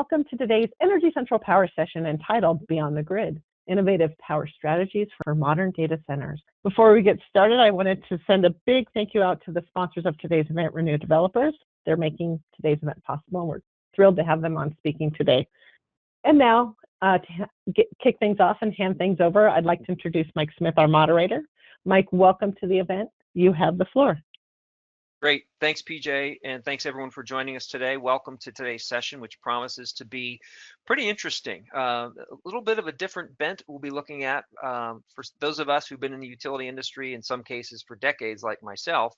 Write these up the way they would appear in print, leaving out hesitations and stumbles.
welcome to today's Energy Central Power Session entitled Beyond the Grid, Innovative Power Strategies for Modern Data Centers. Before we get started, I wanted to send a big thank you out to the sponsors of today's event, Renew Developers. They're making today's event possible, and we're thrilled to have them on speaking today. And now, to kick things off and hand things over, I'd like to introduce Mike Smith, our moderator. Mike, welcome to the event. You have the floor. Great. Thanks, PJ, and thanks everyone for joining us today. Welcome to today's session, which promises to be pretty interesting. A little bit of a different bent we'll be looking at for those of us who've been in the utility industry, in some cases for decades, like myself.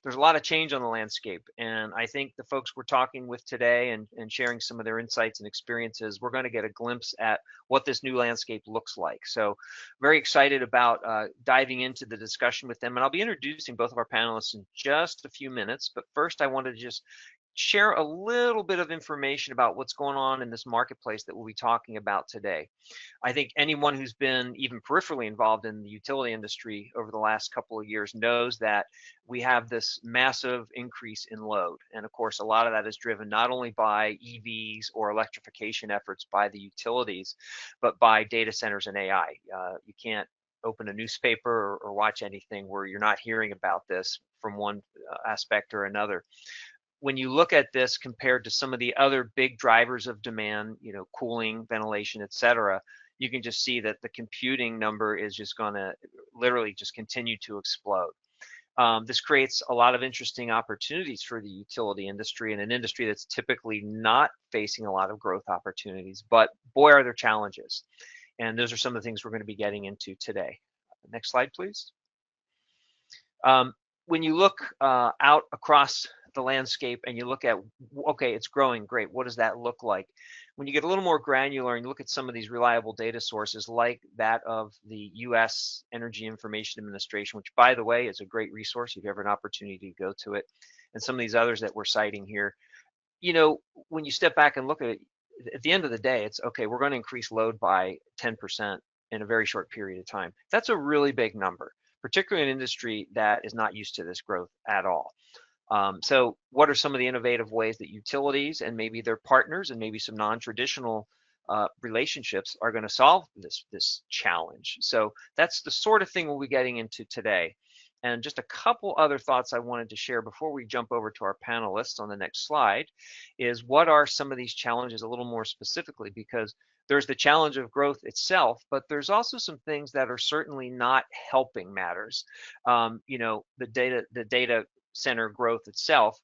There's a lot of change on the landscape, and I think the folks we're talking with today and sharing some of their insights and experiences, we're going to get a glimpse at what this new landscape looks like. So very excited about diving into the discussion with them, and I'll be introducing both of our panelists in just a few minutes. But first, I wanted to just share a little bit of information about what's going on in this marketplace that we'll be talking about today. I think anyone who's been even peripherally involved in the utility industry over the last couple of years knows that we have this massive increase in load. And of course, a lot of that is driven not only by EVs or electrification efforts by the utilities, but by data centers and AI. You can't open a newspaper or watch anything where you're not hearing about this from one aspect or another. When you look at this compared to some of the other big drivers of demand, cooling, ventilation, et cetera, you can just see that the computing number is just going to literally just continue to explode. This creates a lot of interesting opportunities for the utility industry, and an industry that's typically not facing a lot of growth opportunities, but boy, are there challenges. And those are some of the things we're going to be getting into today. Next slide, please. When you look out across the landscape and you look at, okay, it's growing, great, what does that look like? When you get a little more granular and you look at some of these reliable data sources like that of the U.S. Energy Information Administration, which, by the way, is a great resource if you have an opportunity to go to it, and some of these others that we're citing here, when you step back and look at it, at the end of the day, it's okay, we're going to increase load by 10% in a very short period of time. That's a really big number, particularly in an industry that is not used to this growth at all. So what are some of the innovative ways that utilities and maybe their partners and maybe some non-traditional relationships are going to solve this challenge? So that's the sort of thing we'll be getting into today. And just a couple other thoughts I wanted to share before we jump over to our panelists on the next slide is what are some of these challenges a little more specifically, because there's the challenge of growth itself, but there's also some things that are certainly not helping matters. The data center growth itself,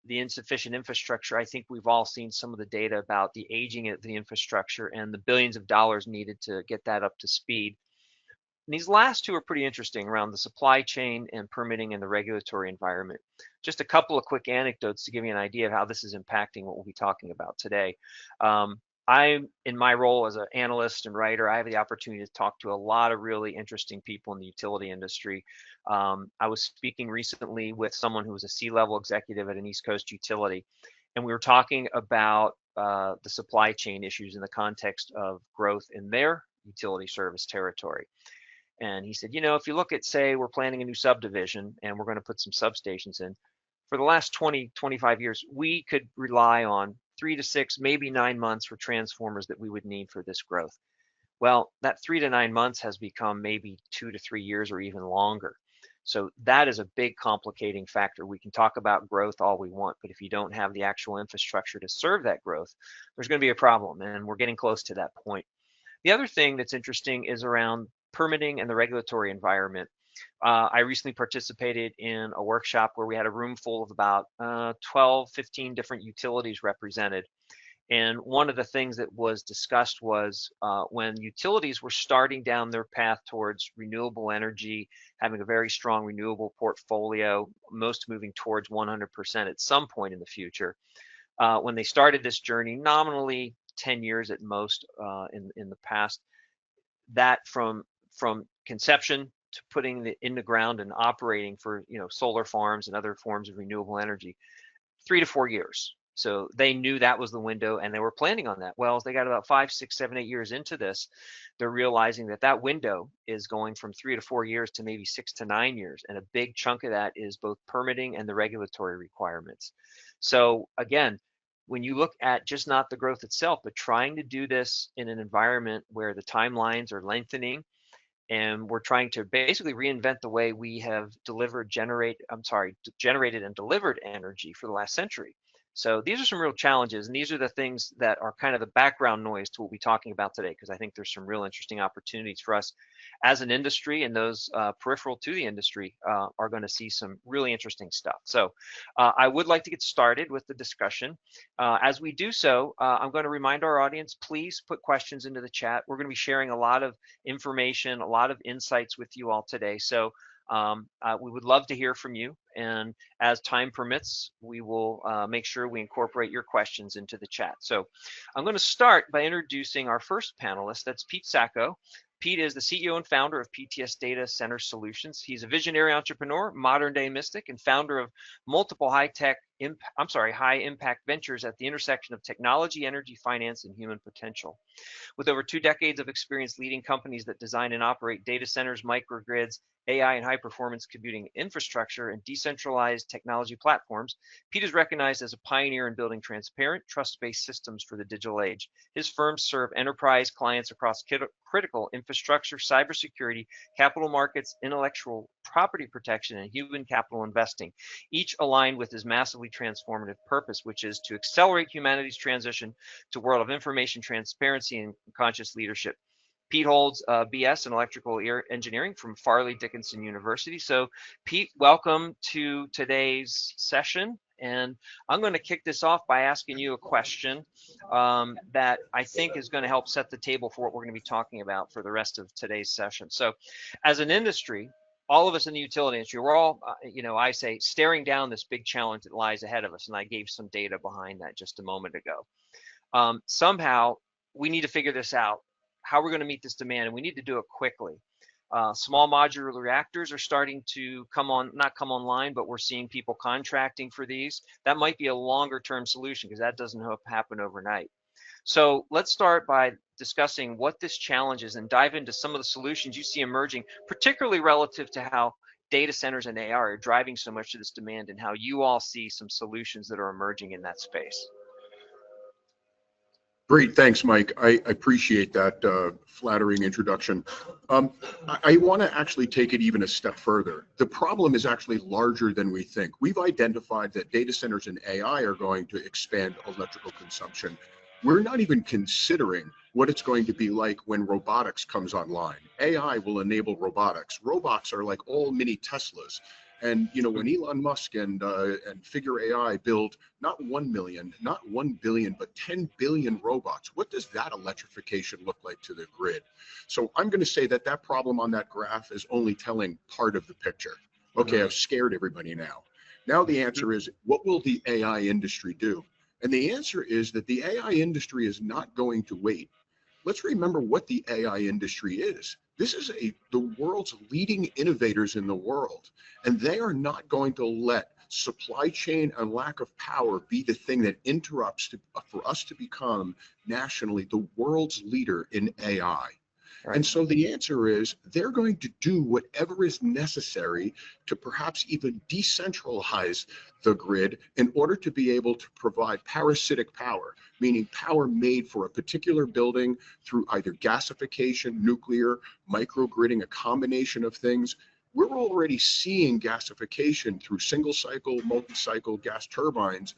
the insufficient infrastructure. I think we've all seen some of the data about the aging of the infrastructure and the billions of dollars needed to get that up to speed. And these last two are pretty interesting around the supply chain and permitting and the regulatory environment. Just a couple of quick anecdotes to give you an idea of how this is impacting what we'll be talking about today. I'm in my role as an analyst and writer, I have the opportunity to talk to a lot of really interesting people in the utility industry. I was speaking recently with someone who was a C-level executive at an East Coast utility, and we were talking about the supply chain issues in the context of growth in their utility service territory. And he said, if you look at, say, we're planning a new subdivision and we're going to put some substations in, for the last 20, 25 years, we could rely on 3 to 6, maybe 9 months for transformers that we would need for this growth. Well, that 3 to 9 months has become maybe 2 to 3 years or even longer. So that is a big complicating factor. We can talk about growth all we want, but if you don't have the actual infrastructure to serve that growth, there's going to be a problem, and we're getting close to that point. The other thing that's interesting is around permitting and the regulatory environment. I recently participated in a workshop where we had a room full of about 12, 15 different utilities represented. And one of the things that was discussed was when utilities were starting down their path towards renewable energy, having a very strong renewable portfolio, most moving towards 100% at some point in the future. When they started this journey, nominally 10 years at most in the past, that from conception to putting it in the ground and operating for solar farms and other forms of renewable energy, 3 to 4 years. So they knew that was the window and they were planning on that. Well, as they got about 5, 6, 7, 8 years into this, they're realizing that window is going from 3 to 4 years to maybe 6 to 9 years. And a big chunk of that is both permitting and the regulatory requirements. So again, when you look at just not the growth itself, but trying to do this in an environment where the timelines are lengthening, and we're trying to basically reinvent the way we have generated and delivered energy for the last century. So these are some real challenges, and these are the things that are kind of the background noise to what we'll be talking about today, because I think there's some real interesting opportunities for us as an industry, and those peripheral to the industry are going to see some really interesting stuff. So I would like to get started with the discussion. As we do so, I'm going to remind our audience, please put questions into the chat. We're going to be sharing a lot of information, a lot of insights with you all today. So we would love to hear from you, and as time permits, we will make sure we incorporate your questions into the chat. So I'm going to start by introducing our first panelist. That's Pete Sacco. Pete is the CEO and founder of PTS Data Center Solutions. He's a visionary entrepreneur, modern day mystic, and founder of multiple high impact ventures at the intersection of technology, energy, finance, and human potential. With over 2 decades of experience leading companies that design and operate data centers, microgrids, AI and high-performance computing infrastructure, and decentralized technology platforms, Pete is recognized as a pioneer in building transparent, trust-based systems for the digital age. His firms serve enterprise clients across critical infrastructure, cybersecurity, capital markets, intellectual property protection, and human capital investing, each aligned with his massively transformative purpose, which is to accelerate humanity's transition to a world of information transparency and conscious leadership. Pete holds a BS in electrical engineering from Farley Dickinson University. So Pete, welcome to today's session. And I'm going to kick this off by asking you a question that I think is going to help set the table for what we're going to be talking about for the rest of today's session. So as an industry, all of us in the utility industry, we're all, I say, staring down this big challenge that lies ahead of us. And I gave some data behind that just a moment ago. Somehow, we need to figure this out, how we're going to meet this demand, and we need to do it quickly. Small modular reactors are starting to not come online, but we're seeing people contracting for these. That might be a longer term solution because that doesn't happen overnight. So let's start by discussing what this challenge is and dive into some of the solutions you see emerging, particularly relative to how data centers and AI are driving so much of this demand, and how you all see some solutions that are emerging in that space. Great, thanks, Mike. I appreciate that flattering introduction. I want to actually take it even a step further. The problem is actually larger than we think. We've identified that data centers and AI are going to expand electrical consumption. We're not even considering what it's going to be like when robotics comes online. AI will enable robotics. Robots are like all mini Teslas. And when Elon Musk and Figure AI build not 1 million, not 1 billion, but 10 billion robots, what does that electrification look like to the grid? So I'm going to say that that problem on that graph is only telling part of the picture. Okay, I've scared everybody now. Now the answer is, what will the AI industry do? And the answer is that the AI industry is not going to wait. Let's remember what the AI industry is. This is the world's leading innovators in the world, and they are not going to let supply chain and lack of power be the thing that interrupts for us to become nationally the world's leader in AI. Right. And so the answer is they're going to do whatever is necessary to perhaps even decentralize the grid in order to be able to provide parasitic power, meaning power made for a particular building through either gasification, nuclear, microgridding, a combination of things. We're already seeing gasification through single cycle, multi-cycle gas turbines.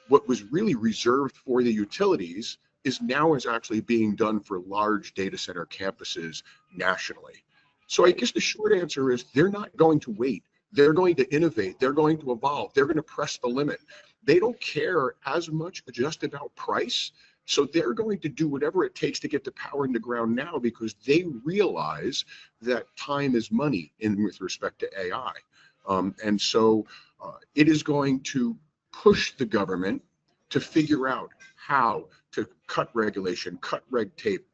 What was really reserved for the utilities is actually being done for large data center campuses nationally. So I guess the short answer is they're not going to wait. They're going to innovate. They're going to evolve. They're going to press the limit. They don't care as much just about price. So they're going to do whatever it takes to get the power in the ground now, because they realize that time is money with respect to AI. And so it is going to push the government to figure out how to cut regulation, cut red tape,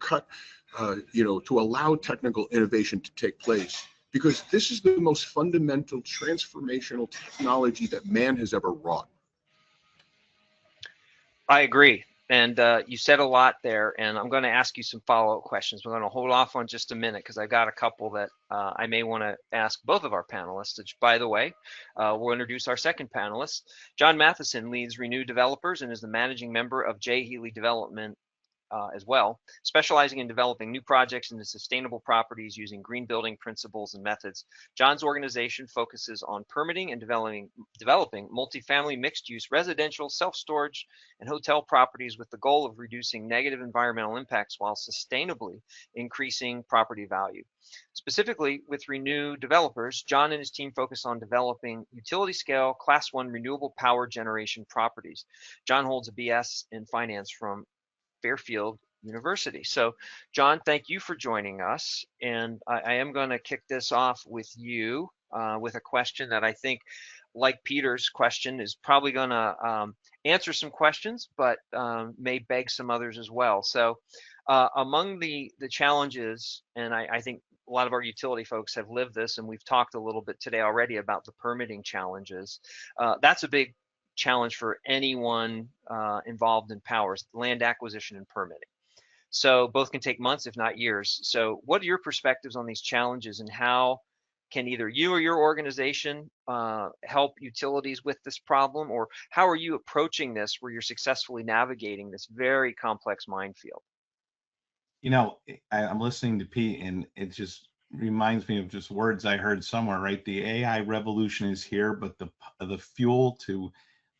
to allow technical innovation to take place, because this is the most fundamental transformational technology that man has ever wrought. I agree. And you said a lot there, and I'm going to ask you some follow-up questions. We're going to hold off on just a minute because I've got a couple that I may want to ask both of our panelists, which, by the way, we'll introduce our second panelist. John Matheson leads Renew Developers and is the managing member of J. Healy Development as well, specializing in developing new projects into sustainable properties using green building principles and methods. John's organization focuses on permitting and developing multifamily mixed-use residential, self-storage, and hotel properties with the goal of reducing negative environmental impacts while sustainably increasing property value. Specifically, with Renew Developers, John and his team focus on developing utility-scale Class 1 renewable power generation properties. John holds a BS in finance from Fairfield University. So, John, thank you for joining us. And I am going to kick this off with you with a question that I think, like Peter's question, is probably going to answer some questions, but may beg some others as well. So, among the challenges, and I think a lot of our utility folks have lived this, and we've talked a little bit today already about the permitting challenges. That's a big challenge for anyone involved in powers, land acquisition and permitting. So both can take months, if not years. So what are your perspectives on these challenges, and how can either you or your organization help utilities with this problem, or how are you approaching this where you're successfully navigating this very complex minefield? You know, I'm listening to Pete, and it just reminds me of just words I heard somewhere, right? The AI revolution is here, but the fuel to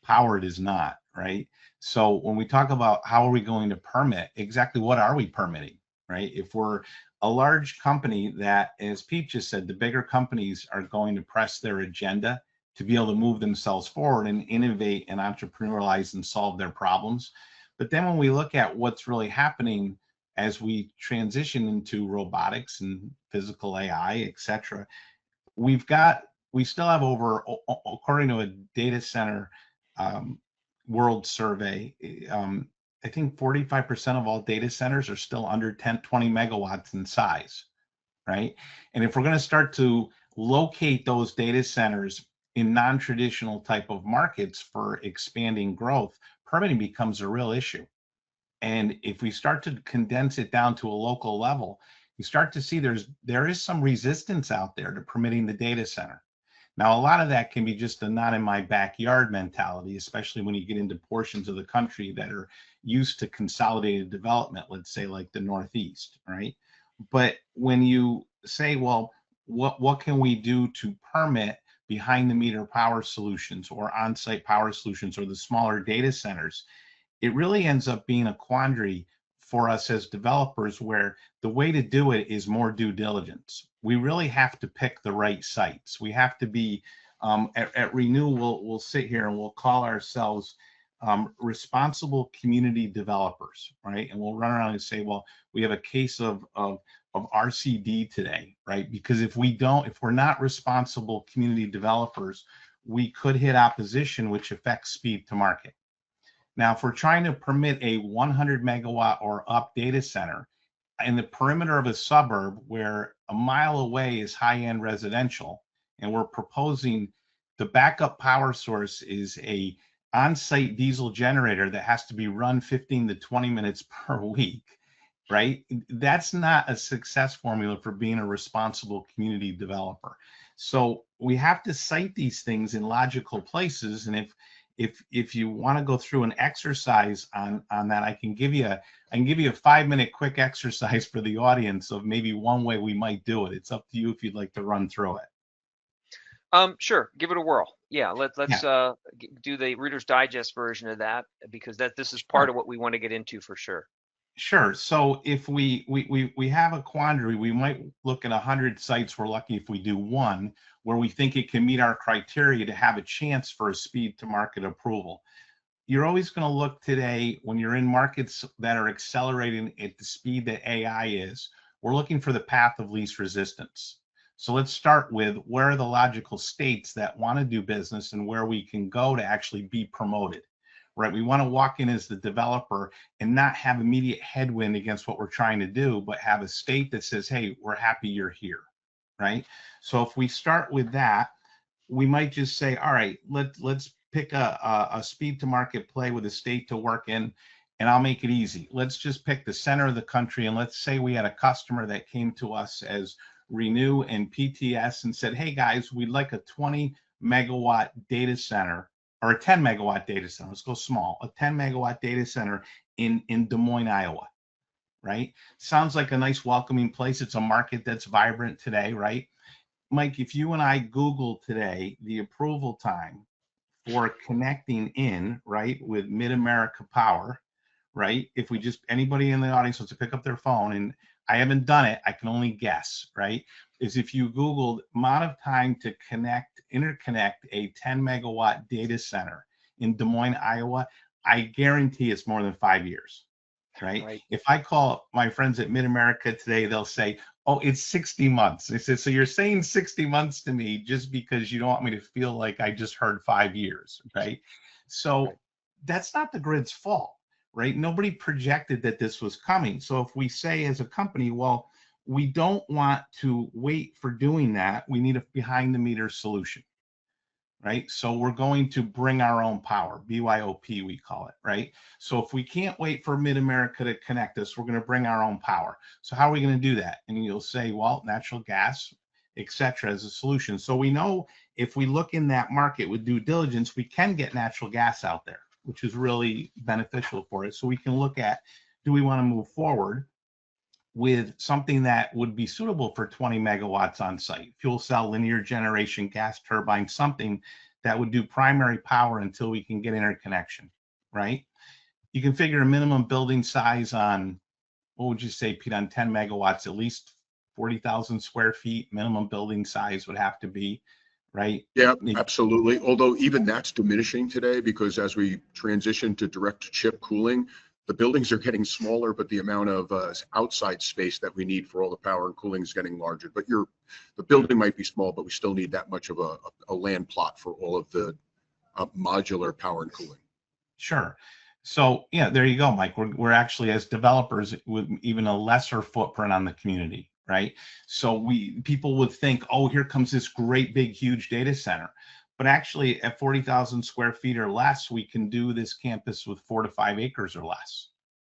power it is not, right? So when we talk about how are we going to permit, exactly what are we permitting, right? If we're a large company that, as Pete just said, the bigger companies are going to press their agenda to be able to move themselves forward and innovate and entrepreneurialize and solve their problems. But then when we look at what's really happening as we transition into robotics and physical AI, et cetera, we still have over, according to a data center world survey, I think 45% of all data centers are still under 20 megawatts in size, right? And if we're going to start to locate those data centers in non-traditional type of markets for expanding growth, permitting becomes a real issue. And if we start to condense it down to a local level, you start to see there is some resistance out there to permitting the data center. Now, a lot of that can be just a not in my backyard mentality, especially when you get into portions of the country that are used to consolidated development, let's say like the Northeast, right? But when you say, well, what can we do to permit behind the meter power solutions or on-site power solutions or the smaller data centers, it really ends up being a quandary for us as developers, where the way to do it is more due diligence. We really have to pick the right sites. We have to be, at Renew, we'll sit here and we'll call ourselves responsible community developers, right? And we'll run around and say, well, we have a case of RCD today, right? Because if we're not responsible community developers, we could hit opposition, which affects speed to market. Now, if we're trying to permit a 100 megawatt or up data center in the perimeter of a suburb where a mile away is high-end residential, and we're proposing the backup power source is a on-site diesel generator that has to be run 15 to 20 minutes per week, right? That's not a success formula for being a responsible community developer. So we have to cite these things in logical places, and if you want to go through an exercise on that, I can give you a 5-minute quick exercise for the audience of maybe one way we might do it. It's up to you if you'd like to run through it. Sure, give it a whirl. Yeah, let's do the Reader's Digest version of that, because this is part of what we want to get into for sure. Sure. So if we have a quandary, we might look at 100 sites. We're lucky if we do one where we think it can meet our criteria to have a chance for a speed to market approval. You're always going to look today, when you're in markets that are accelerating at the speed that AI is, we're looking for the path of least resistance. So let's start with where are the logical states that want to do business and where we can go to actually be promoted. Right, we want to walk in as the developer and not have immediate headwind against what we're trying to do, but have a state that says, hey, we're happy you're here, right? So if we start with that, we might just say, all right, let's pick a speed to market play with a state to work in, And I'll make it easy. Let's just pick the center of the country, and let's say we had a customer that came to us as Renew and PTS and said, hey guys, we'd like a 20 megawatt data center, or a 10 megawatt data center. Let's go small, a 10 megawatt data center in Des Moines, Iowa, right? Sounds like a nice welcoming place. It's a market that's vibrant today, right? Mike, if you and I Google today the approval time for connecting in, right, with Mid-America Power, right? If we just, anybody in the audience wants to pick up their phone, and I haven't done it, I can only guess, right? Is if you Googled amount of time to interconnect a 10 megawatt data center in Des Moines, Iowa, I guarantee it's more than 5 years, right? If I call my friends at Mid-America today, they'll say, oh, it's 60 months. They said, so you're saying 60 months to me just because you don't want me to feel like I just heard 5 years, right? So that's not the grid's fault, right? Nobody projected that this was coming. So if we say as a company, well, we don't want to wait for doing that, we need a behind the meter solution, right? So we're going to bring our own power, BYOP we call it, right? So if we can't wait for Mid-America to connect us, we're going to bring our own power. So how are we going to do that? And you'll say, well, natural gas, etc., as a solution. So we know if we look in that market with due diligence, we can get natural gas out there, which is really beneficial for it. So we can look at, do we want to move forward with something that would be suitable for 20 megawatts on site, fuel cell, linear generation, gas turbine, something that would do primary power until we can get interconnection, right? You can figure a minimum building size on, what would you say, Pete, on 10 megawatts, at least 40,000 square feet minimum building size would have to be, right? Yeah, absolutely. Although even that's diminishing today, because as we transition to direct chip cooling, the buildings are getting smaller, but the amount of outside space that we need for all the power and cooling is getting larger. But the building might be small, but we still need that much of a land plot for all of the modular power and cooling. Sure. So yeah, there you go, Mike. We're actually, as developers, with even a lesser footprint on the community, right? So people would think, oh, here comes this great big huge data center. But actually at 40,000 square feet or less, we can do this campus with 4 to 5 acres or less,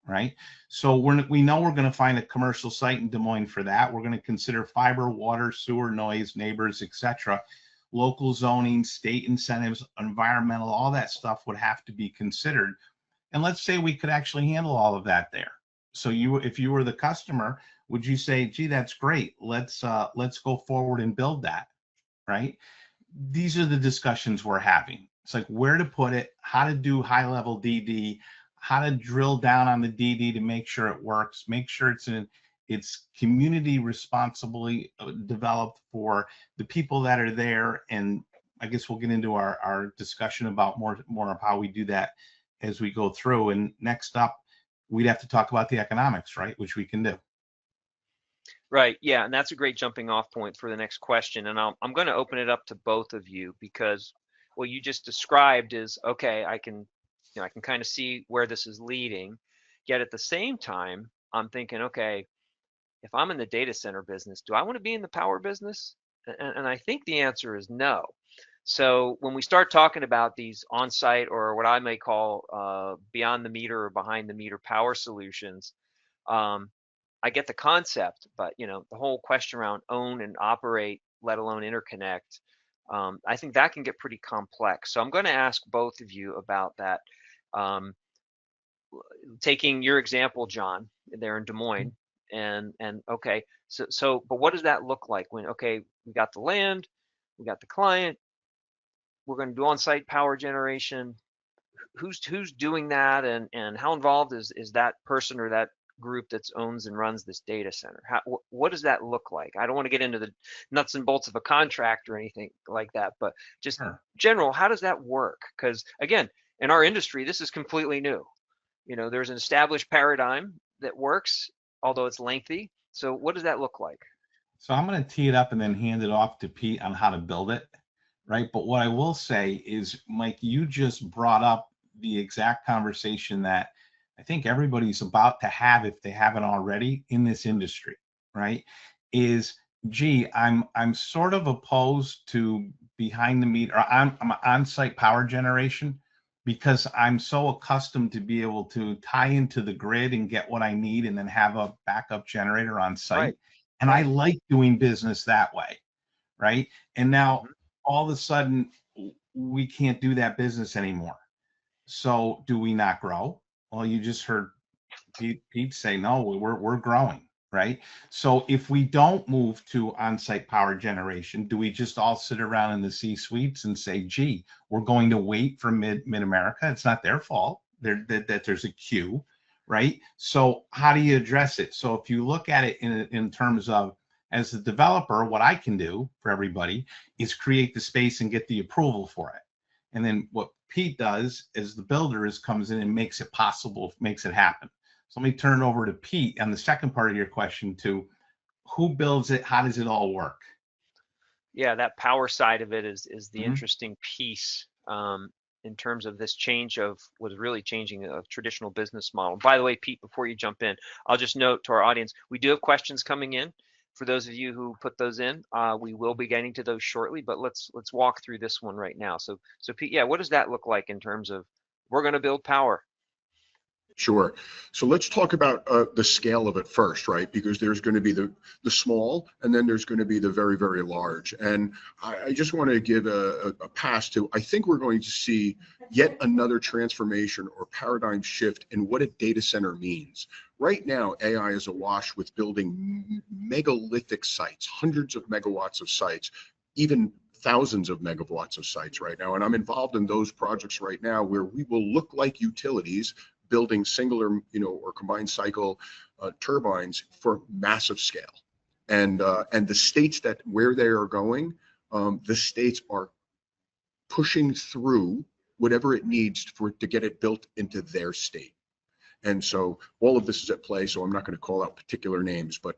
right? So we know we're going to find a commercial site in Des Moines for that. We're going to consider fiber, water, sewer, noise, neighbors, etc. Local zoning, state incentives, environmental, all that stuff would have to be considered. And let's say we could actually handle all of that there. So if you were the customer, would you say, gee, that's great, let's go forward and build that, right? These are the discussions we're having. It's like where to put it, how to do high level DD, how to drill down on the DD to make sure it works, make sure it's community responsibly developed for the people that are there. And I guess we'll get into our discussion about more of how we do that as we go through. And next up, we'd have to talk about the economics, right? Which we can do. Right. Yeah. And that's a great jumping off point for the next question. And I'm going to open it up to both of you, because what you just described is, okay, I can kind of see where this is leading. Yet at the same time, I'm thinking, okay, if I'm in the data center business, do I want to be in the power business? And I think the answer is no. So when we start talking about these on-site, or what I may call beyond the meter or behind the meter power solutions, I get the concept, but the whole question around own and operate, let alone interconnect, I think that can get pretty complex. So I'm going to ask both of you about that. Taking your example, John, there in Des Moines, and okay, but what does that look like when, okay, we got the land, we got the client, we're going to do on-site power generation. Who's doing that, and how involved is that person or that group that owns and runs this data center? What does that look like? I don't want to get into the nuts and bolts of a contract or anything like that, but just general, how does that work? Because again, in our industry, this is completely new. There's an established paradigm that works, although it's lengthy. So what does that look like? So I'm going to tee it up and then hand it off to Pete on how to build it, right? But what I will say is, Mike, you just brought up the exact conversation that I think everybody's about to have, if they haven't already, in this industry, right? Is, gee, I'm sort of opposed to behind the meter, I'm on-site power generation, because I'm so accustomed to be able to tie into the grid and get what I need and then have a backup generator on site. Right. And I Right. like doing business that way, right? And now all of a sudden we can't do that business anymore. So do we not grow? Well, you just heard Pete say, no, we're growing, right? So if we don't move to on-site power generation, do we just all sit around in the C-suites and say, gee, we're going to wait for mid-America? It's not their fault that there's a queue, right? So how do you address it? So if you look at it in terms of, as a developer, what I can do for everybody is create the space and get the approval for it. And then what Pete does is the builder comes in and makes it possible, makes it happen. So let me turn it over to Pete on the second part of your question to who builds it, how does it all work? Yeah, that power side of it is the interesting piece in terms of this change of what's really changing a traditional business model. By the way, Pete, before you jump in, I'll just note to our audience, we do have questions coming in. For those of you who put those in, we will be getting to those shortly, but let's walk through this one right now. So Pete, yeah, what does that look like in terms of we're going to build power? Sure. So let's talk about the scale of it first, right? Because there's going to be the small, and then there's going to be the very, very large. And I just want to give a pass to, I think we're going to see yet another transformation or paradigm shift in what a data center means. Right now, AI is awash with building megalithic sites, hundreds of megawatts of sites, even thousands of megawatts of sites right now. And I'm involved in those projects right now where we will look like utilities building singular, or combined cycle turbines for massive scale. And the states where they are going, the states are pushing through whatever it needs to get it built into their state. And so all of this is at play. So I'm not going to call out particular names, but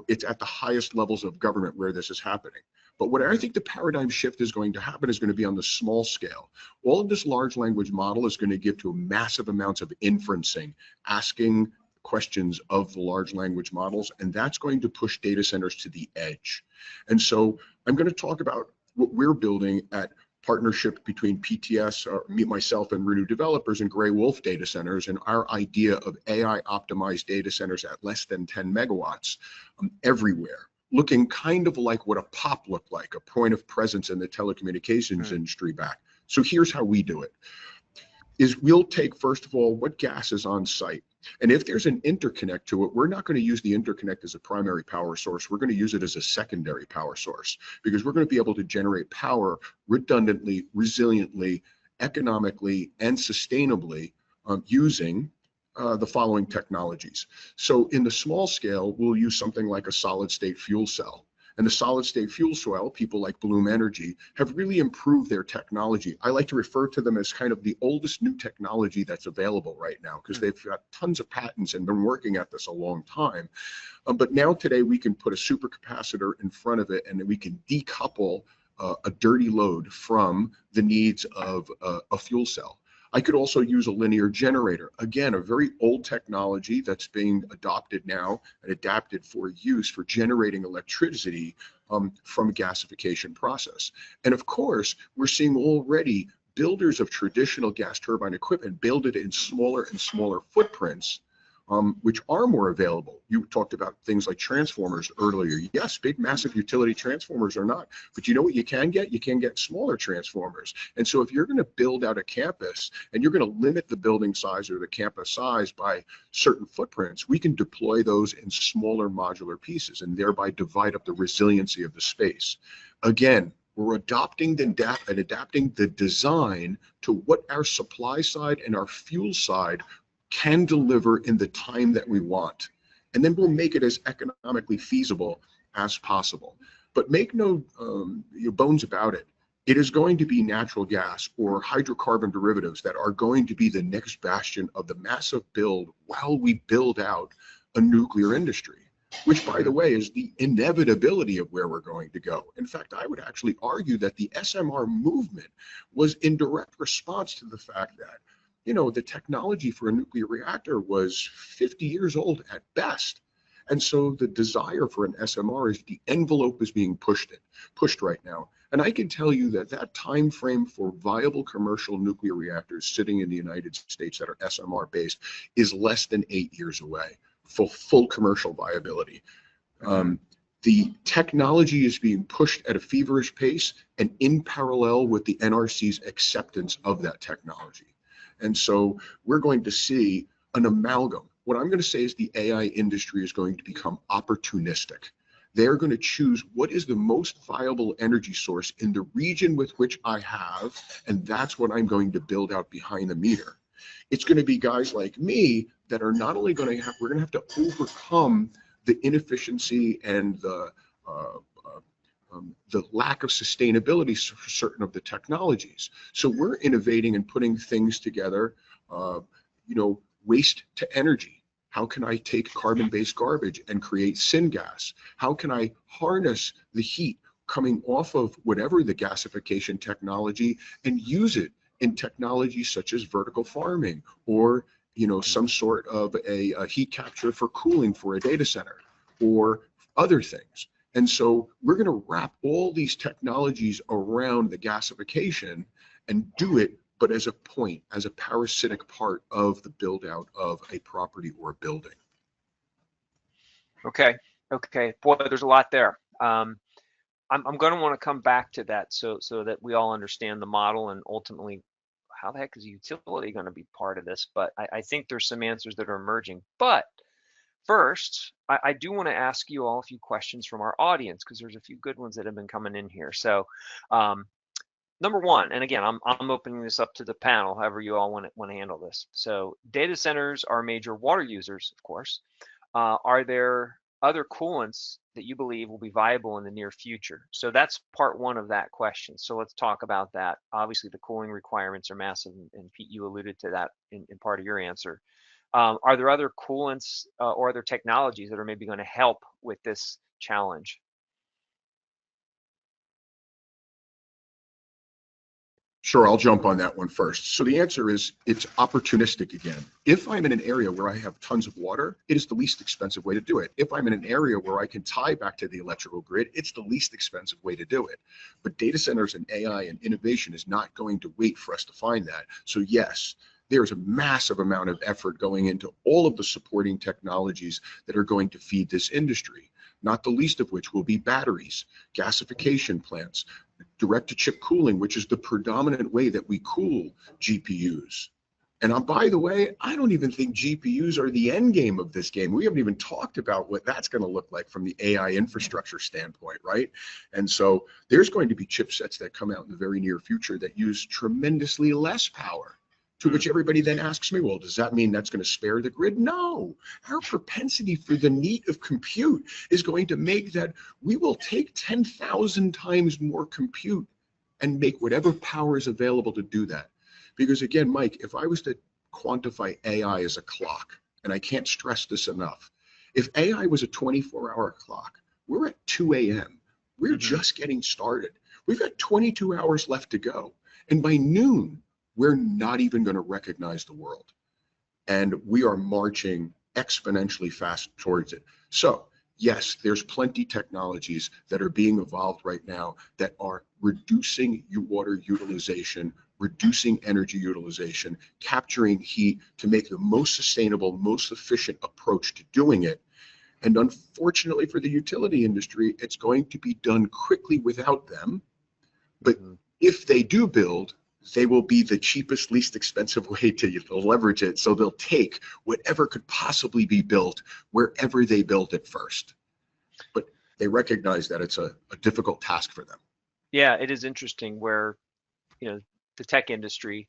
it's at the highest levels of government where this is happening. But what I think the paradigm shift is going to happen is going to be on the small scale. All of this large language model is going to give to massive amounts of inferencing, asking questions of the large language models, and that's going to push data centers to the edge. And so I'm going to talk about what we're building at partnership between PTS, myself and Renew Developers, and Gray Wolf Data Centers, and our idea of AI optimized data centers at less than 10 megawatts everywhere, looking kind of like what a POP looked like, a point of presence in the telecommunications industry back. So here's how we do it. Is we'll take, first of all, what gas is on site. And if there's an interconnect to it, we're not going to use the interconnect as a primary power source. We're going to use it as a secondary power source, because we're going to be able to generate power redundantly, resiliently, economically, and sustainably using the following technologies. So in the small scale, we'll use something like a solid state fuel cell. And the solid state fuel cell, people like Bloom Energy, have really improved their technology. I like to refer to them as kind of the oldest new technology that's available right now, because they've got tons of patents and been working at this a long time. But now today we can put a supercapacitor in front of it, and we can decouple a dirty load from the needs of a fuel cell. I could also use a linear generator. Again, a very old technology that's being adopted now and adapted for use for generating electricity from a gasification process. And of course, we're seeing already builders of traditional gas turbine equipment build it in smaller and smaller footprints, which are more available. You talked about things like transformers earlier. Yes, big, massive utility transformers are not, but you know what you can get? You can get smaller transformers. And so if you're going to build out a campus and you're going to limit the building size or the campus size by certain footprints, we can deploy those in smaller modular pieces and thereby divide up the resiliency of the space. Again, we're adapting the design to what our supply side and our fuel side can deliver in the time that we want. And then we'll make it as economically feasible as possible. But make no bones about it. It is going to be natural gas or hydrocarbon derivatives that are going to be the next bastion of the massive build while we build out a nuclear industry, which, by the way, is the inevitability of where we're going to go. In fact, I would actually argue that the SMR movement was in direct response to the fact that the technology for a nuclear reactor was 50 years old at best. And so the desire for an SMR is the envelope is being pushed right now. And I can tell you that that time frame for viable commercial nuclear reactors sitting in the United States that are SMR based is less than 8 years away for full commercial viability. The technology is being pushed at a feverish pace and in parallel with the NRC's acceptance of that technology. And so we're going to see an amalgam. What I'm going to say is the AI industry is going to become opportunistic. They're going to choose what is the most viable energy source in the region with which I have, and that's what I'm going to build out behind the meter. It's going to be guys like me that are not only going to have, we're going to have to overcome the inefficiency and the lack of sustainability for certain of the technologies. So we're innovating and putting things together, waste to energy. How can I take carbon-based garbage and create syngas? How can I harness the heat coming off of whatever the gasification technology and use it in technologies such as vertical farming or some sort of a heat capture for cooling for a data center or other things. And so we're going to wrap all these technologies around the gasification and do it, but as a point, as a parasitic part of the build out of a property or a building. Okay. Boy, there's a lot there. I'm going to want to come back to that so that we all understand the model and ultimately how the heck is utility going to be part of this? But I think there's some answers that are emerging. But first, I do want to ask you all a few questions from our audience because there's a few good ones that have been coming in here. So number one, and again, I'm opening this up to the panel, however you all want to handle this. So data centers are major water users, of course. Are there other coolants that you believe will be viable in the near future? So that's part one of that question. So let's talk about that. Obviously, the cooling requirements are massive, and Pete, you alluded to that in part of your answer. Are there other coolants or other technologies that are maybe going to help with this challenge? Sure, I'll jump on that one first. So the answer is it's opportunistic again. If I'm in an area where I have tons of water, it is the least expensive way to do it. If I'm in an area where I can tie back to the electrical grid, it's the least expensive way to do it. But data centers and AI and innovation is not going to wait for us to find that. So yes, there's a massive amount of effort going into all of the supporting technologies that are going to feed this industry, not the least of which will be batteries, gasification plants, direct-to-chip cooling, which is the predominant way that we cool GPUs. And by the way, I don't even think GPUs are the end game of this game. We haven't even talked about what that's going to look like from the AI infrastructure standpoint, right? And so there's going to be chipsets that come out in the very near future that use tremendously less power. To which everybody then asks me, well, does that mean that's going to spare the grid? No, our propensity for the need of compute is going to make that we will take 10,000 times more compute and make whatever power is available to do that. Because again, Mike, if I was to quantify AI as a clock, and I can't stress this enough, if AI was a 24-hour clock, we're at 2 a.m. We're just getting started. We've got 22 hours left to go. And by noon, we're not even going to recognize the world. And we are marching exponentially fast towards it. So yes, there's plenty technologies that are being evolved right now that are reducing water utilization, reducing energy utilization, capturing heat to make the most sustainable, most efficient approach to doing it. And unfortunately for the utility industry, it's going to be done quickly without them. But if they do build, they will be the cheapest, least expensive way to leverage it. So they'll take whatever could possibly be built wherever they build it first. But they recognize that it's a difficult task for them. Yeah, it is interesting where, the tech industry,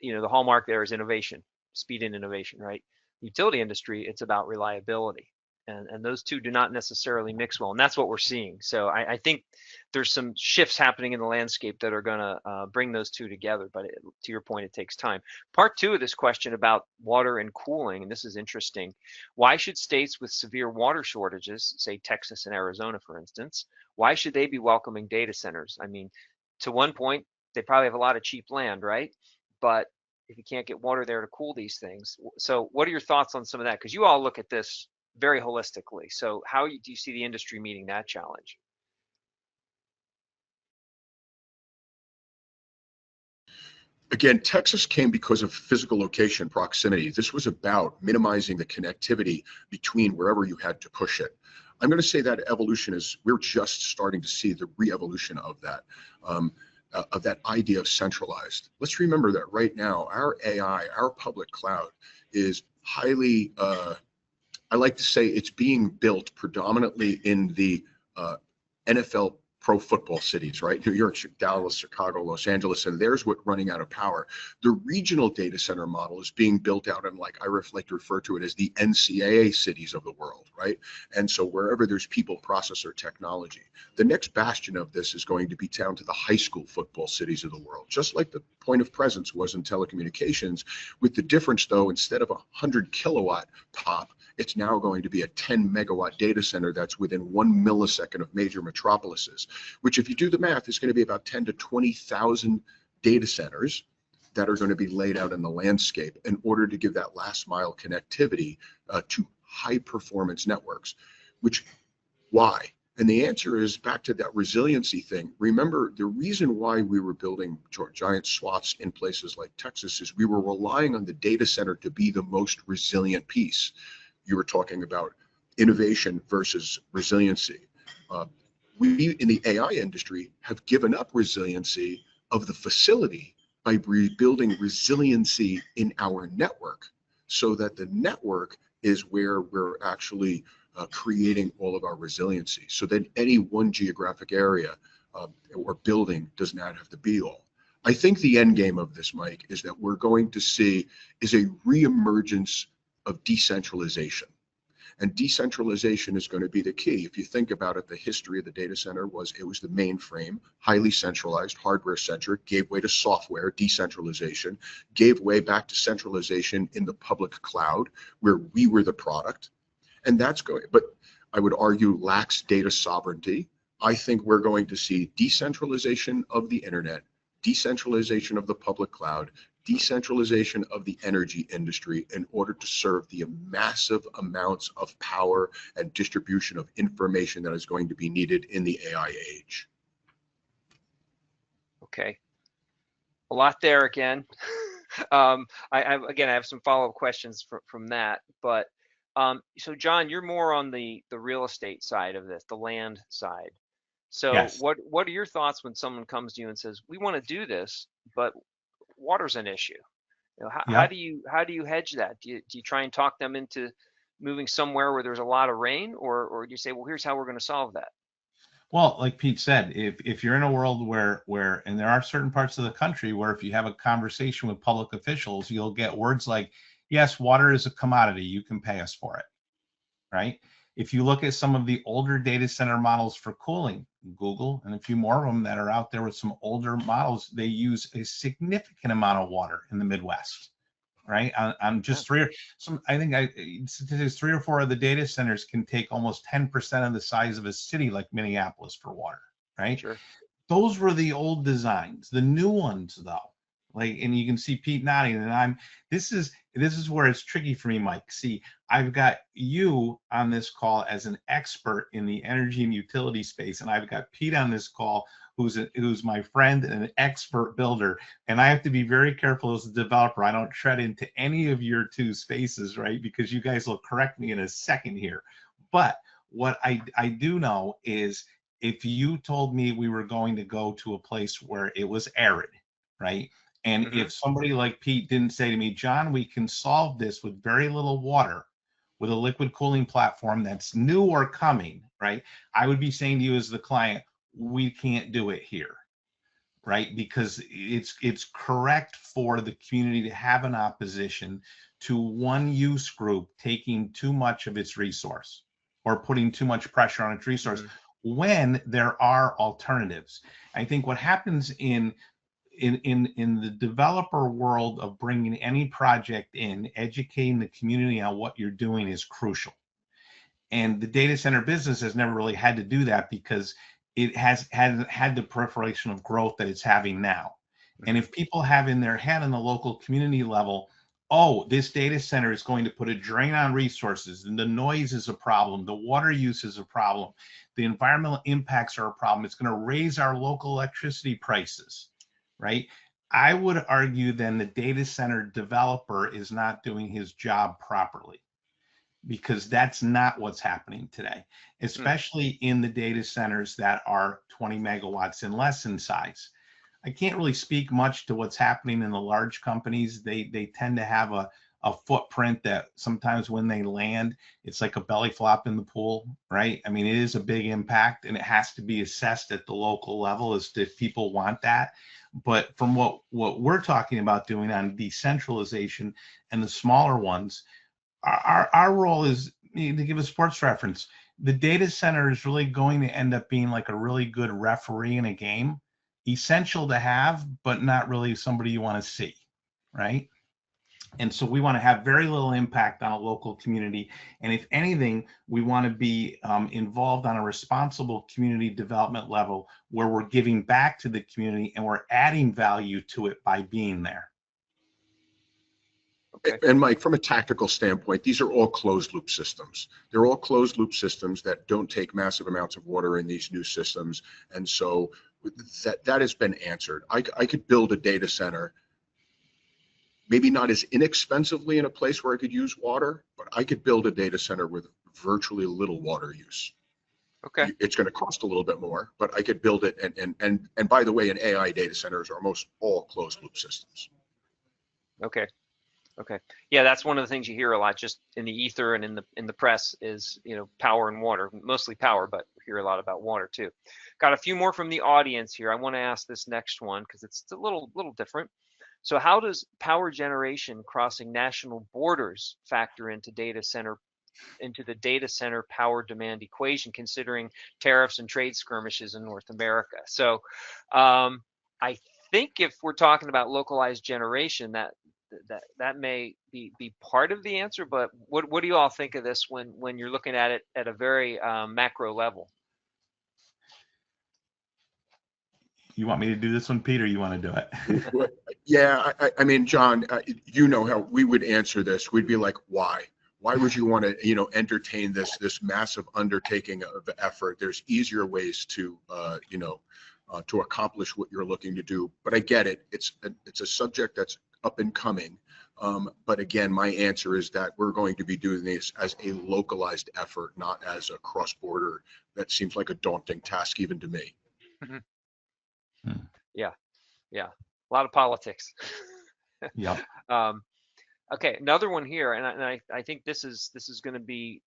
the hallmark there is innovation, speed and innovation, right? Utility industry, it's about reliability. And those two do not necessarily mix well. And that's what we're seeing. So I think there's some shifts happening in the landscape that are going to bring those two together. But to your point, it takes time. Part two of this question about water and cooling, and this is interesting. Why should states with severe water shortages, say Texas and Arizona, for instance, why should they be welcoming data centers? I mean, to one point, they probably have a lot of cheap land, right? But if you can't get water there to cool these things. So what are your thoughts on some of that? Because you all look at this very holistically. So how do you see the industry meeting that challenge? Again, Texas came because of physical location proximity. This was about minimizing the connectivity between wherever you had to push it. I'm going to say that evolution is, we're just starting to see the re-evolution of that idea of centralized. Let's remember that right now, our AI, our public cloud is highly, I like to say it's being built predominantly in the NFL pro football cities, right? New York, Dallas, Chicago, Los Angeles, and there's what running out of power. The regional data center model is being built out in, like I like to refer to it as the NCAA cities of the world, right? And so wherever there's people, processor, technology, the next bastion of this is going to be down to the high school football cities of the world, just like the point of presence was in telecommunications, with the difference though, instead of 100 kilowatt pop, it's now going to be a 10 megawatt data center that's within 1 millisecond of major metropolises, which if you do the math, is going to be about 10 to 20,000 data centers that are going to be laid out in the landscape in order to give that last mile connectivity to high performance networks. Which, why? And the answer is back to that resiliency thing. Remember, the reason why we were building giant swaths in places like Texas is we were relying on the data center to be the most resilient piece. You were talking about innovation versus resiliency. We in the AI industry have given up resiliency of the facility by rebuilding resiliency in our network, so that the network is where we're actually creating all of our resiliency, so that any one geographic area or building does not have to be all. I think the end game of this, Mike, is that we're going to see is a reemergence of decentralization. And decentralization is going to be the key. If you think about it, the history of the data center was it was the mainframe, highly centralized, hardware centric, gave way to software, decentralization, gave way back to centralization in the public cloud, where we were the product. And that's going, but I would argue lacks data sovereignty. I think we're going to see decentralization of the internet, decentralization of the public cloud, decentralization of the energy industry in order to serve the massive amounts of power and distribution of information that is going to be needed in the AI age. Okay, a lot there again. I have some follow-up questions from that, but so John, you're more on the real estate side of this, the land side. So Yes. what are your thoughts when someone comes to you and says, we want to do this, but water's an issue? You know, how do you hedge that? Do you try and talk them into moving somewhere where there's a lot of rain, or do you say, well, here's how we're going to solve that? Well, like Pete said, if you're in a world where and there are certain parts of the country where if you have a conversation with public officials, you'll get words like, yes, water is a commodity, you can pay us for it, right? If you look at some of the older data center models for cooling, Google and a few more of them that are out there with some older models, they use a significant amount of water in the Midwest, right? On just I think 3 or 4 of the data centers can take almost 10% of the size of a city like Minneapolis for water, right? Sure. Those were the old designs. The new ones, though, like, and you can see Pete nodding, and this is where it's tricky for me, Mike. See, I've got you on this call as an expert in the energy and utility space, and I've got Pete on this call who's my friend and an expert builder. And I have to be very careful as a developer. I don't tread into any of your two spaces, right? Because you guys will correct me in a second here. But what I do know is if you told me we were going to go to a place where it was arid, right? And if somebody like Pete didn't say to me, John, we can solve this with very little water with a liquid cooling platform that's new or coming, right? I would be saying to you as the client, we can't do it here, right? Because it's correct for the community to have an opposition to one use group taking too much of its resource or putting too much pressure on its resource when there are alternatives. I think what happens in the developer world of bringing any project in, educating the community on what you're doing is crucial. And the data center business has never really had to do that because it hasn't had the proliferation of growth that it's having now. And if people have in their head on the local community level, oh, this data center is going to put a drain on resources, and the noise is a problem, the water use is a problem, the environmental impacts are a problem, it's going to raise our local electricity prices, right? I would argue then the data center developer is not doing his job properly, because that's not what's happening today, especially in the data centers that are 20 megawatts and less in size. I can't really speak much to what's happening in the large companies. They tend to have a footprint that sometimes when they land, it's like a belly flop in the pool, right? I mean, it is a big impact, and it has to be assessed at the local level as to if people want that. But from what we're talking about doing on decentralization and the smaller ones, our role is, to give a sports reference, the data center is really going to end up being like a really good referee in a game, essential to have, but not really somebody you want to see, right? And so we want to have very little impact on a local community. And if anything, we want to be involved on a responsible community development level where we're giving back to the community and we're adding value to it by being there. Okay. And Mike, from a tactical standpoint, these are all closed loop systems. They're all closed loop systems that don't take massive amounts of water in these new systems. And so that has been answered. I could build a data center, maybe not as inexpensively in a place where I could use water, but I could build a data center with virtually little water use. Okay. It's going to cost a little bit more, but I could build it. And by the way, an AI data centers are almost all closed loop systems. Okay. Okay. Yeah, that's one of the things you hear a lot just in the ether and in the press is, power and water, mostly power, but we hear a lot about water too. Got a few more from the audience here. I want to ask this next one because it's a little different. So how does power generation crossing national borders factor into the data center power demand equation, considering tariffs and trade skirmishes in North America? So I think if we're talking about localized generation, that may be part of the answer, but what do you all think of this when you're looking at it at a very macro level? You want me to do this one, Pete, or you want to do it? Yeah, I mean, John, you know how we would answer this. We'd be like, why? Why would you want to, entertain this massive undertaking of effort? There's easier ways to, to accomplish what you're looking to do. But I get it. It's a subject that's up and coming. But again, my answer is that we're going to be doing this as a localized effort, not as a cross-border. That seems like a daunting task even to me. Yeah, a lot of politics. Yeah. Okay, another one here, and I think this is going to be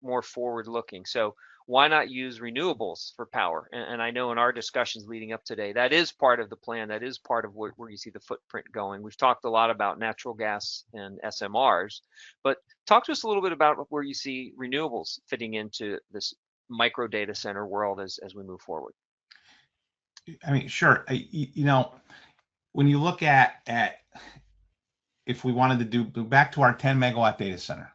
more forward-looking. So why not use renewables for power? And I know in our discussions leading up today, that is part of the plan. That is part of where you see the footprint going. We've talked a lot about natural gas and SMRs, but talk to us a little bit about where you see renewables fitting into this micro data center world as we move forward. I mean, sure. When you look at if we wanted to do back to our 10 megawatt data center,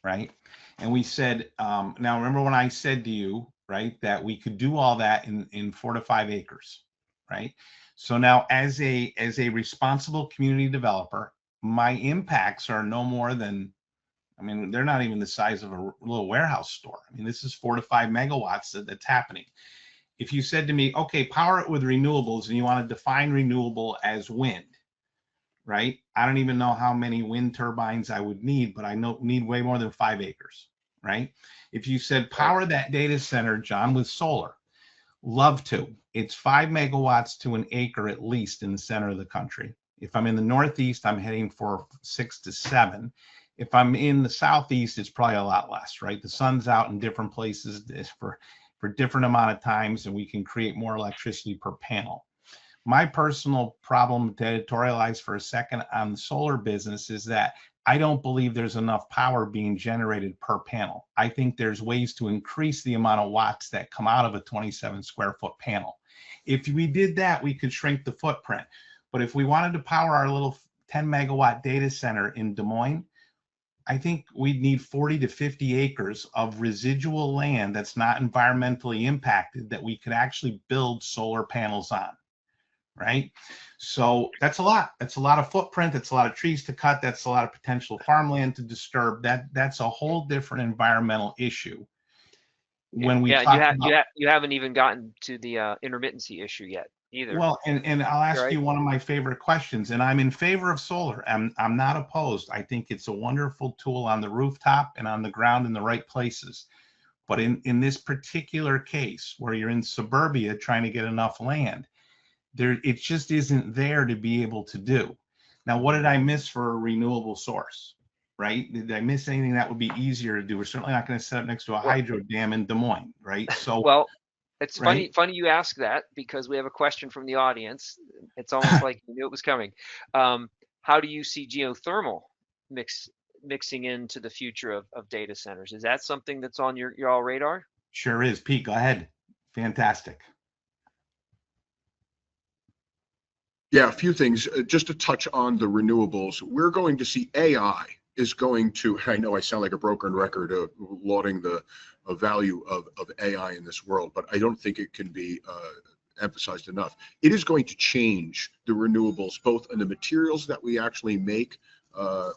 right? And we said, now remember when I said to you, right, that we could do all that in 4 to 5 acres, right? So now as a responsible community developer, my impacts are no more than, I mean, they're not even the size of a little warehouse store. I mean, this is 4 to 5 megawatts that's happening. If you said to me, okay, power it with renewables, and you want to define renewable as wind, right? I don't even know how many wind turbines I would need, but I need way more than 5 acres, right? If you said power that data center, John, with solar, love to. It's 5 megawatts to an acre at least in the center of the country. If I'm in the Northeast, I'm heading for 6 to 7. If I'm in the Southeast, it's probably a lot less, right? The sun's out in different places for different amount of times, and we can create more electricity per panel. My personal problem, to editorialize for a second on the solar business, is that I don't believe there's enough power being generated per panel. I think there's ways to increase the amount of watts that come out of a 27 square foot panel. If we did that, we could shrink the footprint. But if we wanted to power our little 10 megawatt data center in Des Moines, I think we'd need 40 to 50 acres of residual land that's not environmentally impacted that we could actually build solar panels on, right? So that's a lot. That's a lot of footprint. That's a lot of trees to cut. That's a lot of potential farmland to disturb. That's a whole different environmental issue. When we you haven't even gotten to the intermittency issue yet. either. Well, and I'll ask Right. you one of my favorite questions, and I'm in favor of solar. I'm not opposed. I think it's a wonderful tool on the rooftop and on the ground in the right places. But in this particular case, where you're in suburbia trying to get enough land, there it just isn't there to be able to do. Now, what did I miss for a renewable source? Right? Did I miss anything that would be easier to do? We're certainly not going to set up next to a Well, hydro dam in Des Moines, right? So, well, it's right? funny you ask that because we have a question from the audience. It's almost like you knew it was coming. Um, how do you see geothermal mixing into the future of data centers? Is that something that's on your all radar? Sure is. Pete, go ahead. Fantastic. Yeah, a few things. Just to touch on the renewables, we're going to see AI is going to, I know I sound like a broken record lauding the value of AI in this world, but I don't think it can be emphasized enough. It is going to change the renewables, both in the materials that we actually make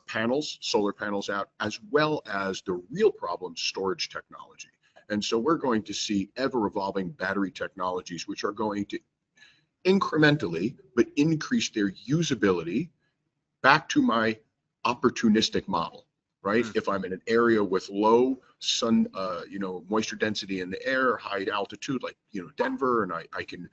panels, solar panels out, as well as the real problem, storage technology. And so we're going to see ever evolving battery technologies, which are going to incrementally, but increase their usability back to my opportunistic model, right? If I'm in an area with low sun, moisture density in the air, high altitude, like, Denver, and I can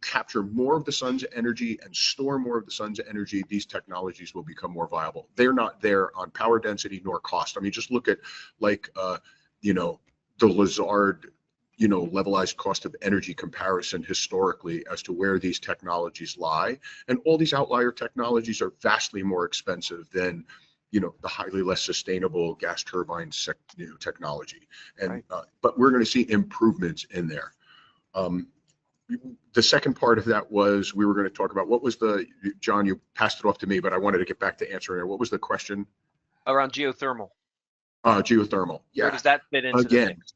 capture more of the sun's energy and store more of the sun's energy, these technologies will become more viable. They're not there on power density nor cost. I mean, just look at the Lazard levelized cost of energy comparison historically as to where these technologies lie. And all these outlier technologies are vastly more expensive than, the highly less sustainable gas turbine technology. And but we're going to see improvements in there. The second part of that was we were going to talk about John, you passed it off to me, but I wanted to get back to answering it. What was the question? Around geothermal. Geothermal. Yeah. Where does that fit into the mix?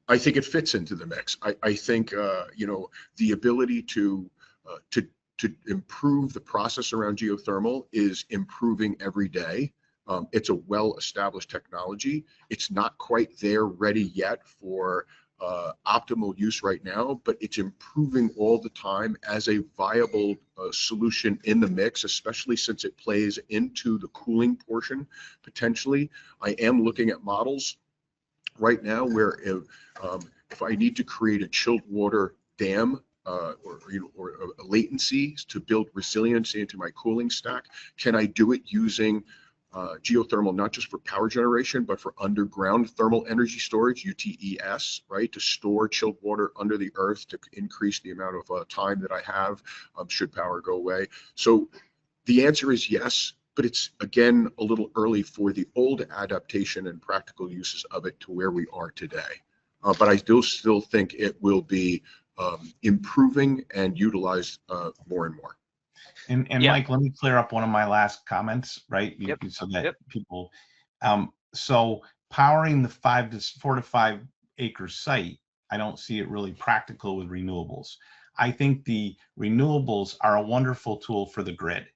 I think it fits into the mix. I think the ability to improve the process around geothermal is improving every day. It's a well-established technology. It's not quite there ready yet for optimal use right now, but it's improving all the time as a viable solution in the mix, especially since it plays into the cooling portion potentially. I am looking at models right now where if I need to create a chilled water dam or a latency to build resiliency into my cooling stack, can I do it using geothermal, not just for power generation, but for underground thermal energy storage, UTES, right, to store chilled water under the earth to increase the amount of time that I have should power go away? So the answer is yes, but it's, again, a little early for the old adaptation and practical uses of it to where we are today. But I still think it will be improving and utilized more and more. And Mike, let me clear up one of my last comments, right? So that people, so powering the 4 to 5 acre site, I don't see it really practical with renewables. I think the renewables are a wonderful tool for the grid.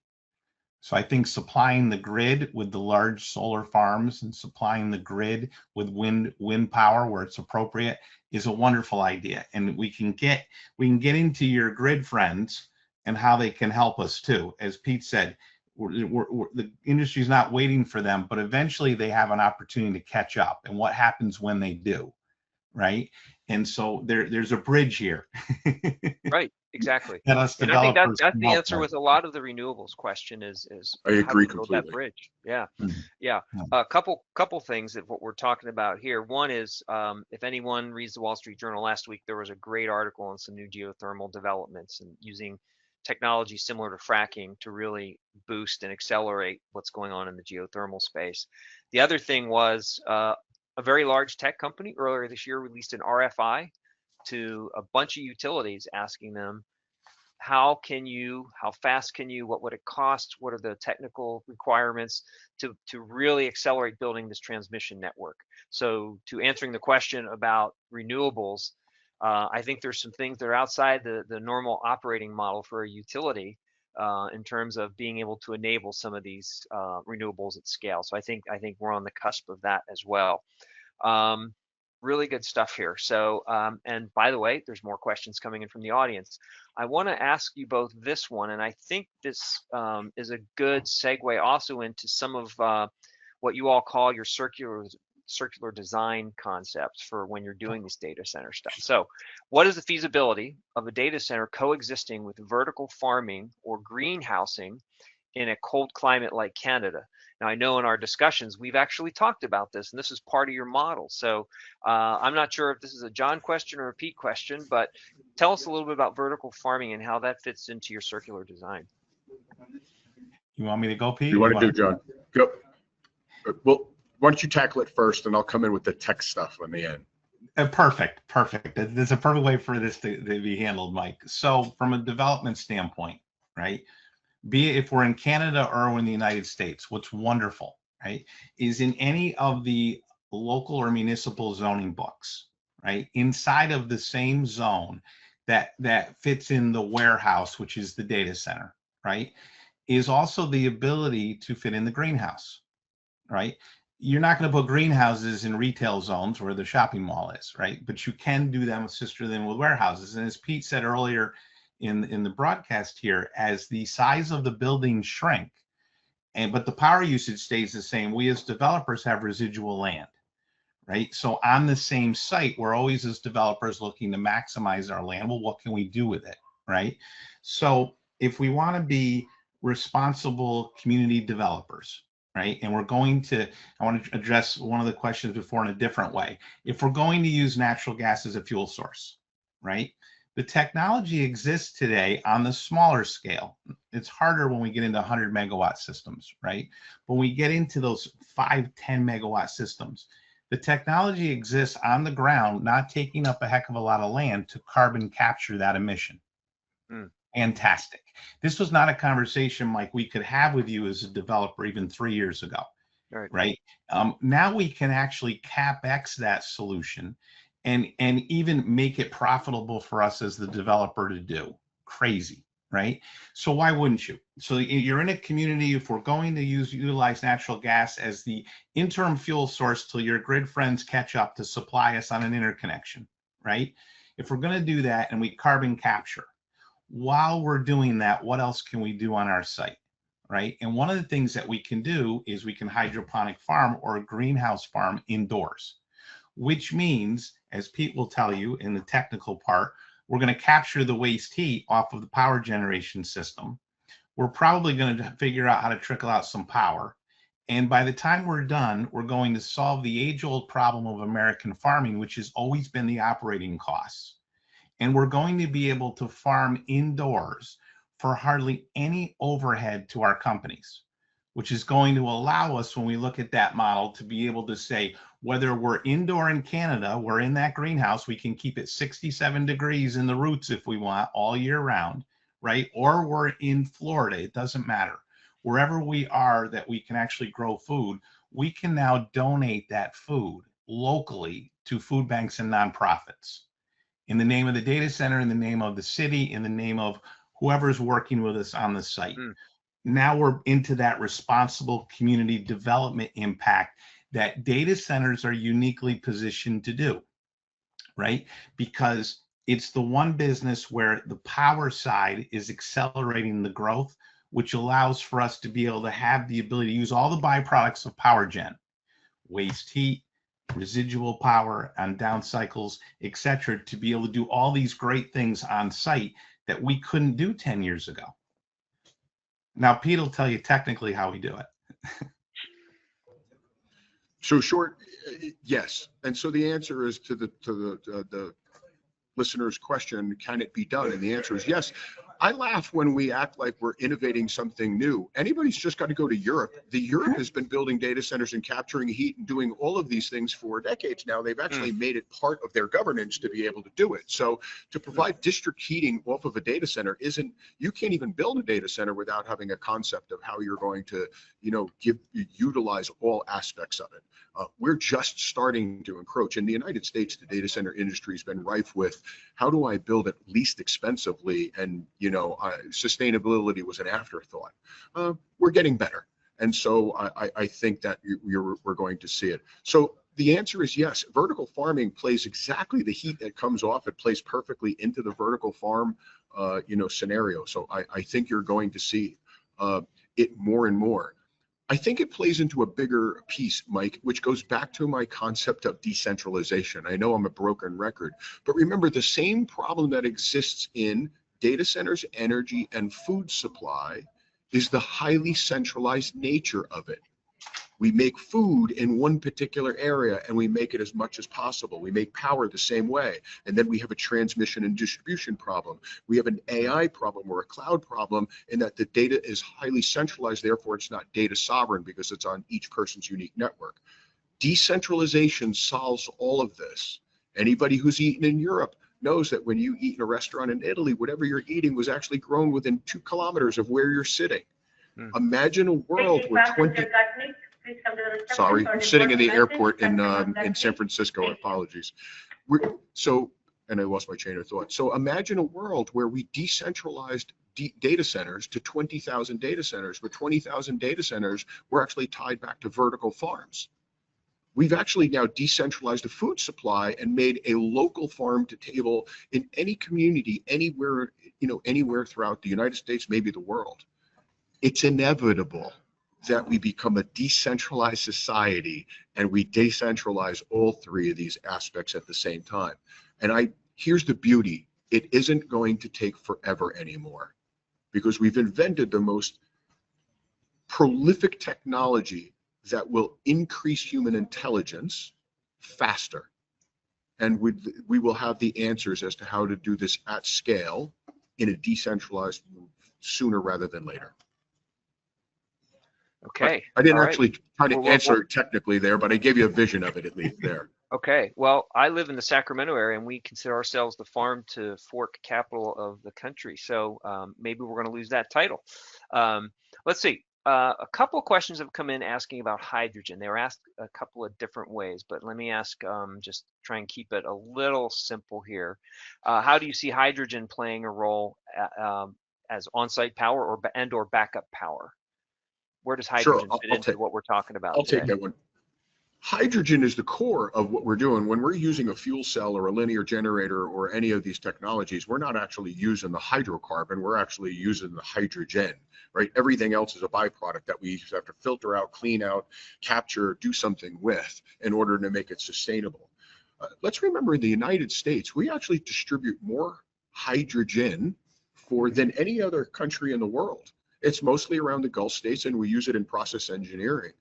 So I think supplying the grid with the large solar farms and supplying the grid with wind power where it's appropriate is a wonderful idea. And we can get into your grid friends and how they can help us too. As Pete said, the industry's not waiting for them, but eventually they have an opportunity to catch up. And what happens when they do, right? And so there's a bridge here. Right, exactly. And us And I think developers that's can the help answer there. with a lot of the renewables question is I how do agree we build that completely. bridge? Yeah, Mhm. yeah. A couple things that what we're talking about here. One is if anyone reads the Wall Street Journal last week, there was a great article on some new geothermal developments and using technology similar to fracking to really boost and accelerate what's going on in the geothermal space. The other thing was a very large tech company earlier this year released an RFI to a bunch of utilities asking them how fast can you, what would it cost, what are the technical requirements to really accelerate building this transmission network. So to answering the question about renewables, I think there's some things that are outside the normal operating model for a utility in terms of being able to enable some of these renewables at scale. So I think we're on the cusp of that as well. Really good stuff here. So, and by the way, there's more questions coming in from the audience. I want to ask you both this one, and I think this is a good segue also into some of what you all call your circular design concepts for when you're doing this data center stuff. So, what is the feasibility of a data center coexisting with vertical farming or greenhousing in a cold climate like Canada? Now, I know in our discussions, we've actually talked about this, and this is part of your model. So I'm not sure if this is a John question or a Pete question, but tell us a little bit about vertical farming and how that fits into your circular design. You want me to go, Pete? You want to do, John? Go. Well, why don't you tackle it first, and I'll come in with the tech stuff in the end. Perfect. There's a perfect way for this to be handled, Mike. So from a development standpoint, right? Be it if we're in Canada or in the United States, what's wonderful, right, is in any of the local or municipal zoning books, right, inside of the same zone that fits in the warehouse, which is the data center, right, is also the ability to fit in the greenhouse, right? You're not going to put greenhouses in retail zones where the shopping mall is, right? But you can do them with warehouses. And as Pete said earlier, in the broadcast here, as the size of the buildings shrink, but the power usage stays the same, we as developers have residual land, right? So on the same site, we're always as developers looking to maximize our land. Well, what can we do with it, right? So if we want to be responsible community developers, right, and I want to address one of the questions before in a different way. If we're going to use natural gas as a fuel source, right, the technology exists today on the smaller scale. It's harder when we get into 100 megawatt systems, right? When we get into those 5, 10 megawatt systems, the technology exists on the ground, not taking up a heck of a lot of land to carbon capture that emission. Fantastic. This was not a conversation, Mike, we could have with you as a developer even 3 years ago, right? Now we can actually CapEx that solution and even make it profitable for us as the developer to do. Crazy, right? So why wouldn't you? So you're in a community, if we're going to utilize natural gas as the interim fuel source till your grid friends catch up to supply us on an interconnection, right? If we're going to do that and we carbon capture, while we're doing that, what else can we do on our site, right? And one of the things that we can do is we can hydroponic farm or a greenhouse farm indoors, which means, as Pete will tell you in the technical part, we're going to capture the waste heat off of the power generation system. We're probably going to figure out how to trickle out some power. And by the time we're done, we're going to solve the age-old problem of American farming, which has always been the operating costs. And we're going to be able to farm indoors for hardly any overhead to our companies, which is going to allow us, when we look at that model, to be able to say, whether we're indoor in Canada, we're in that greenhouse, we can keep it 67 degrees in the roots if we want all year round, right? Or we're in Florida, it doesn't matter. Wherever we are that we can actually grow food, we can now donate that food locally to food banks and nonprofits in the name of the data center, in the name of the city, in the name of whoever's working with us on the site. Now we're into that responsible community development impact that data centers are uniquely positioned to do, right? Because it's the one business where the power side is accelerating the growth, which allows for us to be able to have the ability to use all the byproducts of power gen, waste heat, residual power on down cycles, et cetera, to be able to do all these great things on site that we couldn't do 10 years ago. Now, Pete will tell you technically how we do it. So short, yes. And so the answer is to the listener's question, can it be done? And the answer is yes. I laugh when we act like we're innovating something new. Anybody's just got to go to Europe. Europe has been building data centers and capturing heat and doing all of these things for decades now. They've actually made it part of their governance to be able to do it. So to provide district heating off of a data center you can't even build a data center without having a concept of how you're going to, utilize all aspects of it. We're just starting to encroach. In the United States, the data center industry has been rife with how do I build it least expensively, and sustainability was an afterthought. We're getting better, and so I think that we're going to see it. So the answer is yes. Vertical farming plays exactly the heat that comes off. It plays perfectly into the vertical farm, scenario. So I think you're going to see it more and more. I think it plays into a bigger piece, Mike, which goes back to my concept of decentralization. I know I'm a broken record, but remember the same problem that exists in data centers, energy, and food supply is the highly centralized nature of it. We make food in one particular area and we make it as much as possible. We make power the same way. And then we have a transmission and distribution problem. We have an AI problem or a cloud problem in that the data is highly centralized. Therefore, it's not data sovereign because it's on each person's unique network. Decentralization solves all of this. Anybody who's eaten in Europe knows that when you eat in a restaurant in Italy, whatever you're eating was actually grown within 2 kilometers of where you're sitting. Imagine a world where 20... Sorry, I'm sitting in the airport in San Francisco. Apologies. And I lost my train of thought. So imagine a world where we decentralized data centers to 20,000 data centers, where 20,000 data centers were actually tied back to vertical farms. We've actually now decentralized the food supply and made a local farm to table in any community, anywhere, anywhere throughout the United States, maybe the world. It's inevitable that we become a decentralized society and we decentralize all 3 of these aspects at the same time. And here's the beauty. It isn't going to take forever anymore because we've invented the most prolific technology that will increase human intelligence faster. And we will have the answers as to how to do this at scale in a decentralized sooner rather than later. Okay. I didn't actually try to answer technically there, but I gave you a vision of it at least there. Okay. Well, I live in the Sacramento area, and we consider ourselves the farm to fork capital of the country. So maybe we're going to lose that title. Let's see. A couple of questions have come in asking about hydrogen. They were asked a couple of different ways, but let me ask, just try and keep it a little simple here. How do you see hydrogen playing a role as on-site power or backup power? Where does hydrogen fit into what we're talking about today? I'll take that one. Hydrogen is the core of what we're doing. When we're using a fuel cell or a linear generator or any of these technologies, we're not actually using the hydrocarbon, we're actually using the hydrogen, right? Everything else is a byproduct that we have to filter out, clean out, capture, do something with in order to make it sustainable. Let's remember in the United States, we actually distribute more hydrogen than any other country in the world. It's mostly around the Gulf states, and we use it in process engineering.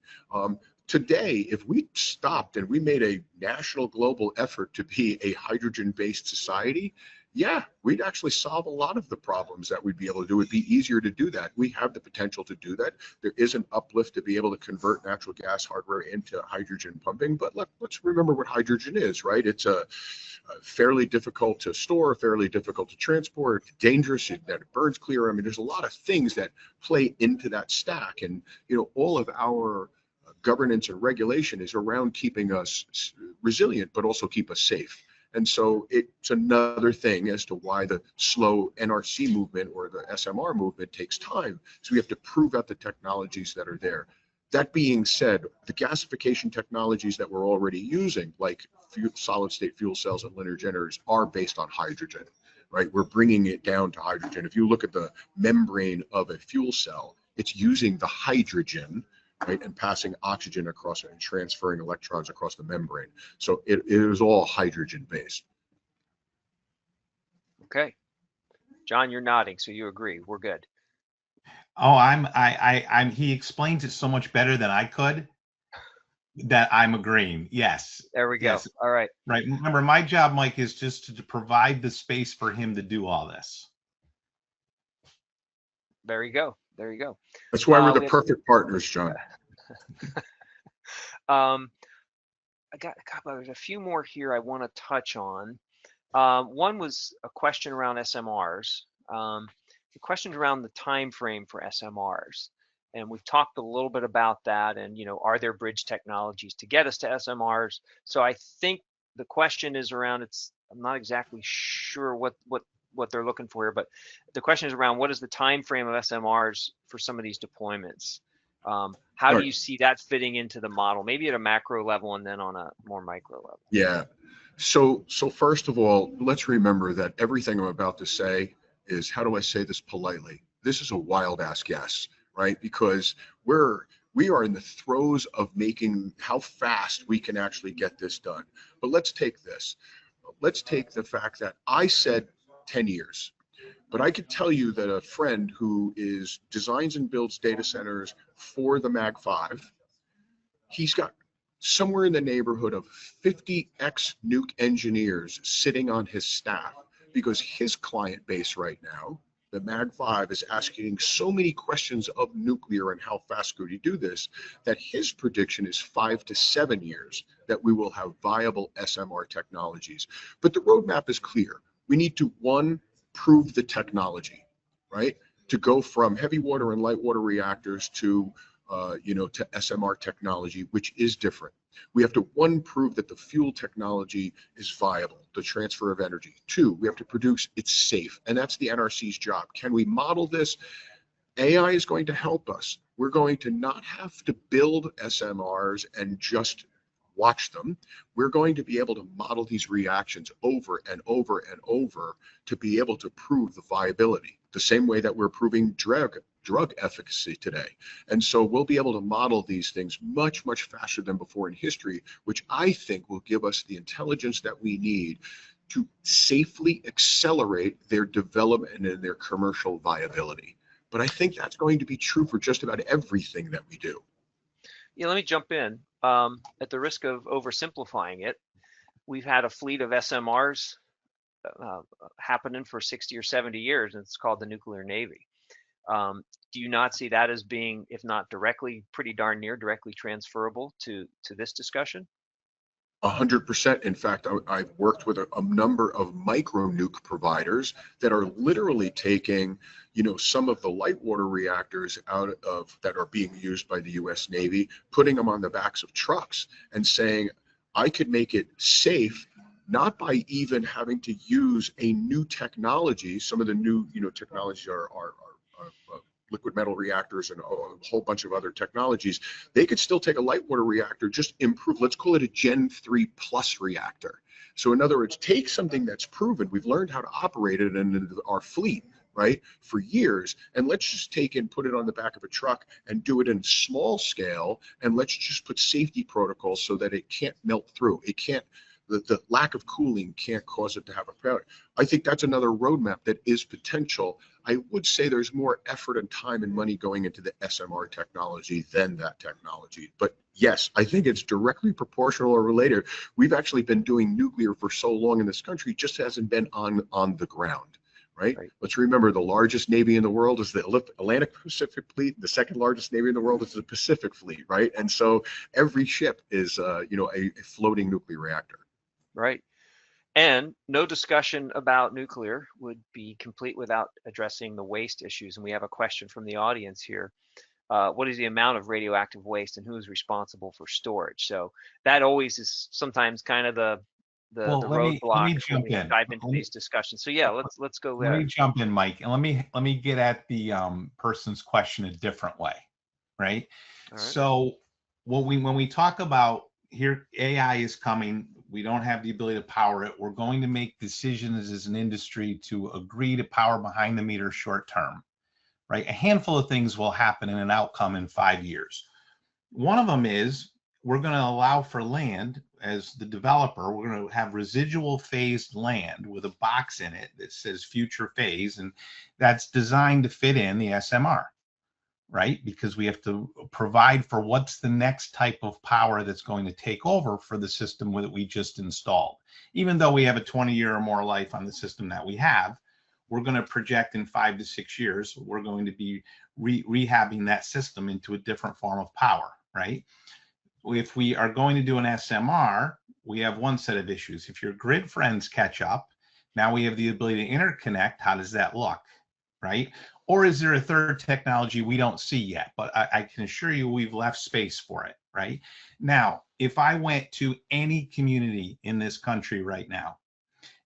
Today, if we stopped and we made a national global effort to be a hydrogen-based society, yeah, we'd actually solve a lot of the problems that we'd be able to do. It'd be easier to do that. We have the potential to do that. There is an uplift to be able to convert natural gas hardware into hydrogen pumping. But let's remember what hydrogen is, right? It's a fairly difficult to store, fairly difficult to transport, dangerous, that it burns clear. I mean, there's a lot of things that play into that stack. And, all of our governance and regulation is around keeping us resilient, but also keep us safe. And so it's another thing as to why the slow NRC movement or the SMR movement takes time. So we have to prove out the technologies that are there. That being said, the gasification technologies that we're already using, like solid state fuel cells and linear generators, are based on hydrogen, right? We're bringing it down to hydrogen. If you look at the membrane of a fuel cell, it's using the hydrogen, right, and passing oxygen across it and transferring electrons across the membrane. So it is all hydrogen based. Okay. John, you're nodding, so you agree. We're good. Oh, he explains it so much better than I could that I'm agreeing. Yes. There we go. Yes. All right. Right. Remember, my job, Mike, is just to provide the space for him to do all this. There you go. There you go. That's why we're the perfect partners, John. I got a few more here I want to touch on. One was a question around SMRs. The questions around the time frame for SMRs, and we've talked a little bit about that. And are there bridge technologies to get us to SMRs? So I think the question is around. I'm not exactly sure what they're looking for here, but the question is around what is the time frame of SMRs for some of these deployments. How do Right. you see that fitting into the model, maybe at a macro level and then on a more micro level? Yeah. So first of all, let's remember that everything I'm about to say is, how do I say this politely? This is a wild ass guess, right? Because we are in the throes of making how fast we can actually get this done. But let's take this. Let's take the fact that I said 10 years. But I could tell you that a friend who designs and builds data centers for the Mag 5, he's got somewhere in the neighborhood of 50 ex-nuke engineers sitting on his staff, because his client base right now, the Mag 5, is asking so many questions of nuclear and how fast could you do this, that his prediction is 5 to 7 years that we will have viable SMR technologies. But the roadmap is clear. We need to, one, prove the technology, right? To go from heavy water and light water reactors to to SMR technology, which is different. We have to, one, prove that the fuel technology is viable, the transfer of energy. Two, we have to produce it's safe, and that's the NRC's job. Can we model this? AI is going to help us. We're going to not have to build SMRs and just watch them. We're going to be able to model these reactions over and over and over to be able to prove the viability, the same way that we're proving drug efficacy today. And so we'll be able to model these things much, much faster than before in history, which I think will give us the intelligence that we need to safely accelerate their development and their commercial viability. But I think that's going to be true for just about everything that we do. Yeah, let me jump in. At the risk of oversimplifying it, we've had a fleet of SMRs happening for 60 or 70 years, and it's called the nuclear navy. Do you not see that as being, if not directly, pretty darn near directly transferable to this discussion? 100%. In fact, I've worked with a number of micro nuke providers that are literally taking, some of the light water reactors out of that are being used by the U.S. Navy, putting them on the backs of trucks and saying, I could make it safe, not by even having to use a new technology. Some of the new, technologies are liquid metal reactors and a whole bunch of other technologies. They could still take a light water reactor, just improve, let's call it a Gen 3 plus reactor. So in other words, take something that's proven, we've learned how to operate it in our fleet, right, for years, and let's just take and put it on the back of a truck and do it in small scale, and let's just put safety protocols so that it can't melt through. It can't, the lack of cooling can't cause it to have a failure. I think that's another roadmap that is potential. I would say there's more effort and time and money going into the SMR technology than that technology. But yes, I think it's directly proportional or related. We've actually been doing nuclear for so long in this country, just hasn't been on the ground. Right? Let's remember, the largest navy in the world is the Atlantic Pacific Fleet. The second largest navy in the world is the Pacific Fleet, right? And so every ship is, a floating nuclear reactor. Right. And no discussion about nuclear would be complete without addressing the waste issues. And we have a question from the audience here. What is the amount of radioactive waste and who is responsible for storage? So that always is sometimes kind of the roadblock when we dive into these discussions. So yeah, let's go there. Let me jump in, Mike, and let me get at the person's question a different way, right? All right. So when we talk about here, AI is coming. We don't have the ability to power it. We're going to make decisions as an industry to agree to power behind the meter short term, right? A handful of things will happen in an outcome in 5 years. One of them is we're going to allow for land as the developer. We're going to have residual phased land with a box in it that says future phase, and that's designed to fit in the SMR. Right? Because we have to provide for what's the next type of power that's going to take over for the system that we just installed. Even though we have a 20-year or more life on the system that we have, we're going to project in 5 to 6 years, we're going to be rehabbing that system into a different form of power, right? If we are going to do an SMR, we have one set of issues. If your grid friends catch up, now we have the ability to interconnect. How does that look, right? Or is there a third technology we don't see yet? But I can assure you we've left space for it, right? Now, if I went to any community in this country right now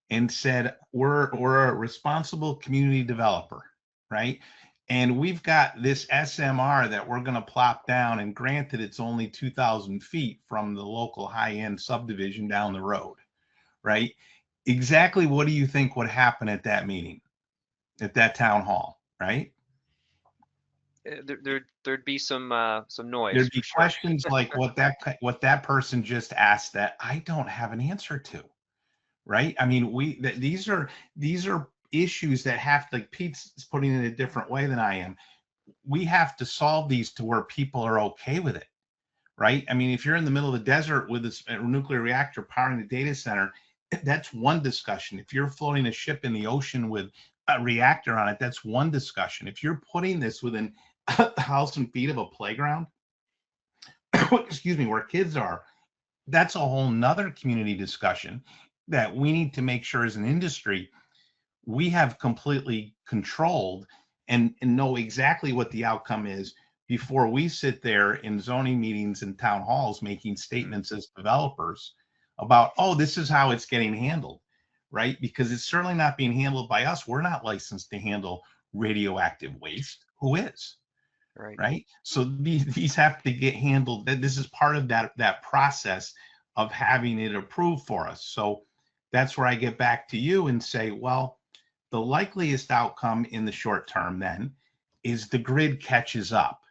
and said, we're a responsible community developer, right? And we've got this SMR that we're going to plop down, and granted, it's only 2,000 feet from the local high-end subdivision down the road, right? Exactly what do you think would happen at that meeting, at that town hall, right? There'd be some noise There'd for be sure. questions like what that person just asked that I don't have an answer to, right? I mean, these are issues that have to, like Pete's putting it a different way than I am. We have to solve these to where people are okay with it, right? I mean, if you're in the middle of the desert with a nuclear reactor powering the data center, that's one discussion. If you're floating a ship in the ocean with a reactor on it, that's one discussion. If you're putting this within 1,000 feet of a playground, excuse me, where kids are, that's a whole nother community discussion that we need to make sure as an industry we have completely controlled and know exactly what the outcome is before we sit there in zoning meetings and town halls making statements as developers about, oh, this is how it's getting handled, right? Because it's certainly not being handled by us. We're not licensed to handle radioactive waste. Who is? Right? So these have to get handled. This is part of that process of having it approved for us. So that's where I get back to you and say, well, the likeliest outcome in the short term then is the grid catches up.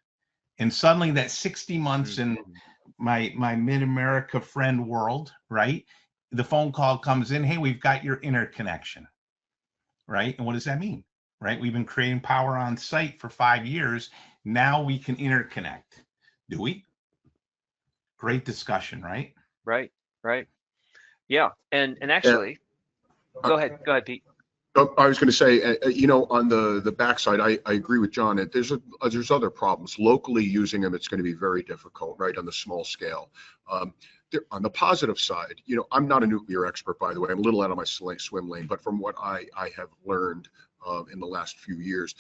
And suddenly that 60 months in my mid-America friend world, right? The phone call comes in, hey, we've got your interconnection, right? And what does that mean, right? We've been creating power on site for 5 years. Now we can interconnect. Do we? Great discussion, right? Right. Yeah. And actually, go ahead, Pete. I was going to say, on the backside, I agree with John. There's other problems. Locally using them, it's going to be very difficult, right, on the small scale. On the positive side, I'm not a nuclear expert, by the way. I'm a little out of my swim lane, but from what I have learned in the last few years,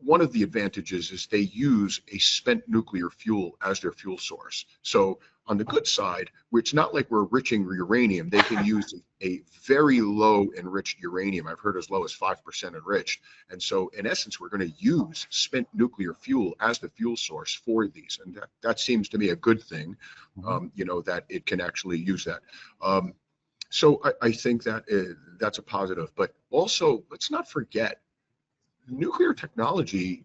one of the advantages is they use a spent nuclear fuel as their fuel source. So on the good side, it's not like we're enriching uranium. They can use a very low enriched uranium. I've heard as low as 5% enriched. And so in essence, we're going to use spent nuclear fuel as the fuel source for these. And that seems to me a good thing, that it can actually use that. So I think that's a positive. But also, let's not forget, nuclear technology,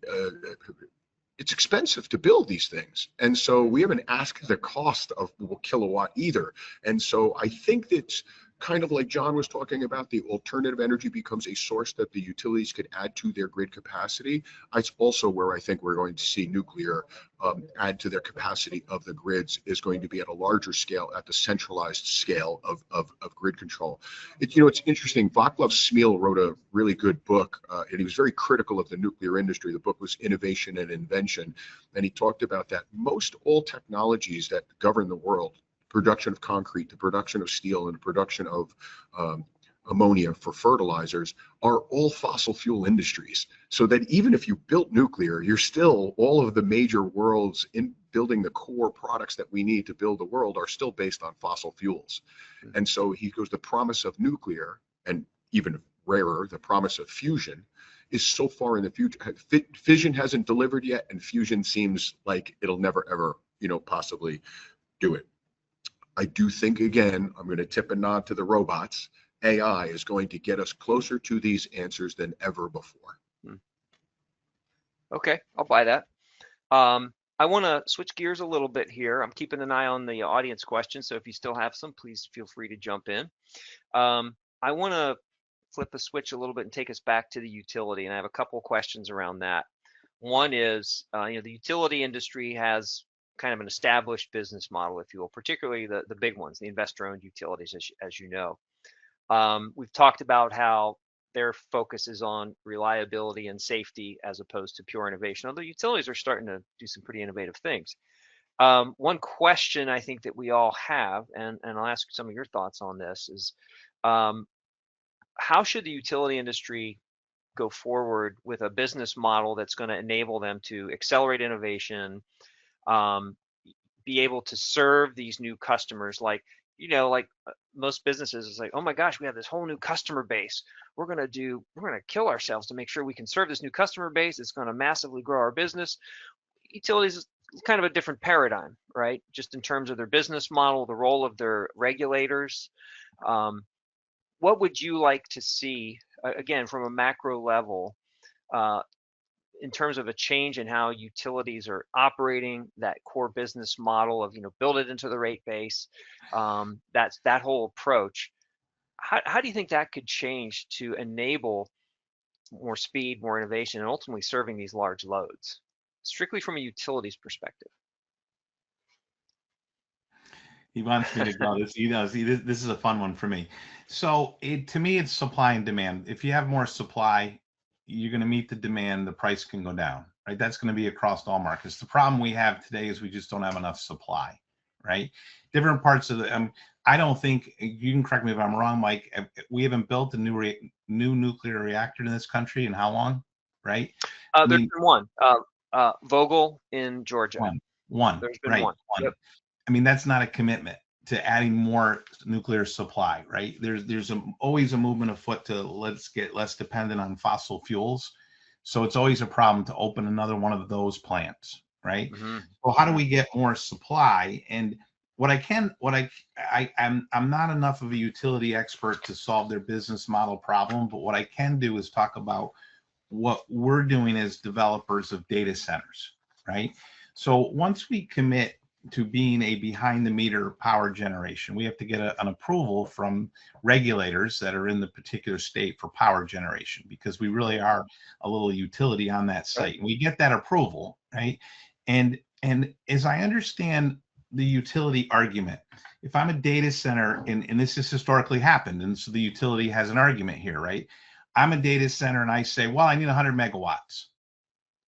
it's expensive to build these things. And so we haven't asked the cost of a kilowatt either. And so I think that's kind of like John was talking about, the alternative energy becomes a source that the utilities could add to their grid capacity. It's also where I think we're going to see nuclear add to their capacity of the grids, is going to be at a larger scale, at the centralized scale of grid control. It's interesting. Vaclav Smil wrote a really good book, and he was very critical of the nuclear industry. The book was Innovation and Invention, and he talked about that most all technologies that govern the world, production of concrete, the production of steel, and the production of ammonia for fertilizers, are all fossil fuel industries. So that even if you built nuclear, you're still, all of the major worlds in building the core products that we need to build the world are still based on fossil fuels. And so he goes, the promise of nuclear, and even rarer, the promise of fusion, is so far in the future. Fission hasn't delivered yet, and fusion seems like it'll never, ever, possibly do it. I do think, again, I'm going to tip a nod to the robots. AI is going to get us closer to these answers than ever before. Okay, I'll buy that. I want to switch gears a little bit here. I'm keeping an eye on the audience questions, so if you still have some, please feel free to jump in. I want to flip the switch a little bit and take us back to the utility, and I have a couple of questions around that. One is, the utility industry has kind of an established business model, if you will, particularly the big ones, the investor-owned utilities, as you know. We've talked about how their focus is on reliability and safety as opposed to pure innovation, although utilities are starting to do some pretty innovative things. One question I think that we all have, and I'll ask some of your thoughts on this, is how should the utility industry go forward with a business model that's going to enable them to accelerate innovation, be able to serve these new customers? Like, like most businesses, it's like, oh my gosh, we have this whole new customer base. We're going to kill ourselves to make sure we can serve this new customer base. It's going to massively grow our business. Utilities is kind of a different paradigm, right? Just in terms of their business model, the role of their regulators. What would you like to see, again, from a macro level, in terms of a change in how utilities are operating, that core business model of, build it into the rate base, that's that whole approach. How do you think that could change to enable more speed, more innovation, and ultimately serving these large loads, strictly from a utilities perspective? He wants me to go. He knows. This is a fun one for me. So to me, it's supply and demand. If you have more supply, you're going to meet the demand. The price can go down, right? That's going to be across all markets. The problem we have today is we just don't have enough supply, right? Different parts of the. I don't think, you can correct me if I'm wrong, Mike. We haven't built a new nuclear reactor in this country in how long, right? There's been one. Vogel in Georgia. One. There's been right. One. Yep. I mean, that's not a commitment to adding more nuclear supply, right? There's always a movement afoot to let's get less dependent on fossil fuels. So it's always a problem to open another one of those plants, right? Mm-hmm. So how do we get more supply? And I'm not enough of a utility expert to solve their business model problem, but what I can do is talk about what we're doing as developers of data centers, right? So once we commit to being a behind the meter power generation, we have to get an approval from regulators that are in the particular state for power generation, because we really are a little utility on that site. We get that approval, right? And as I understand the utility argument, if I'm a data center, and this has historically happened, and so the utility has an argument here, right? I'm a data center and I say, well, I need 100 megawatts.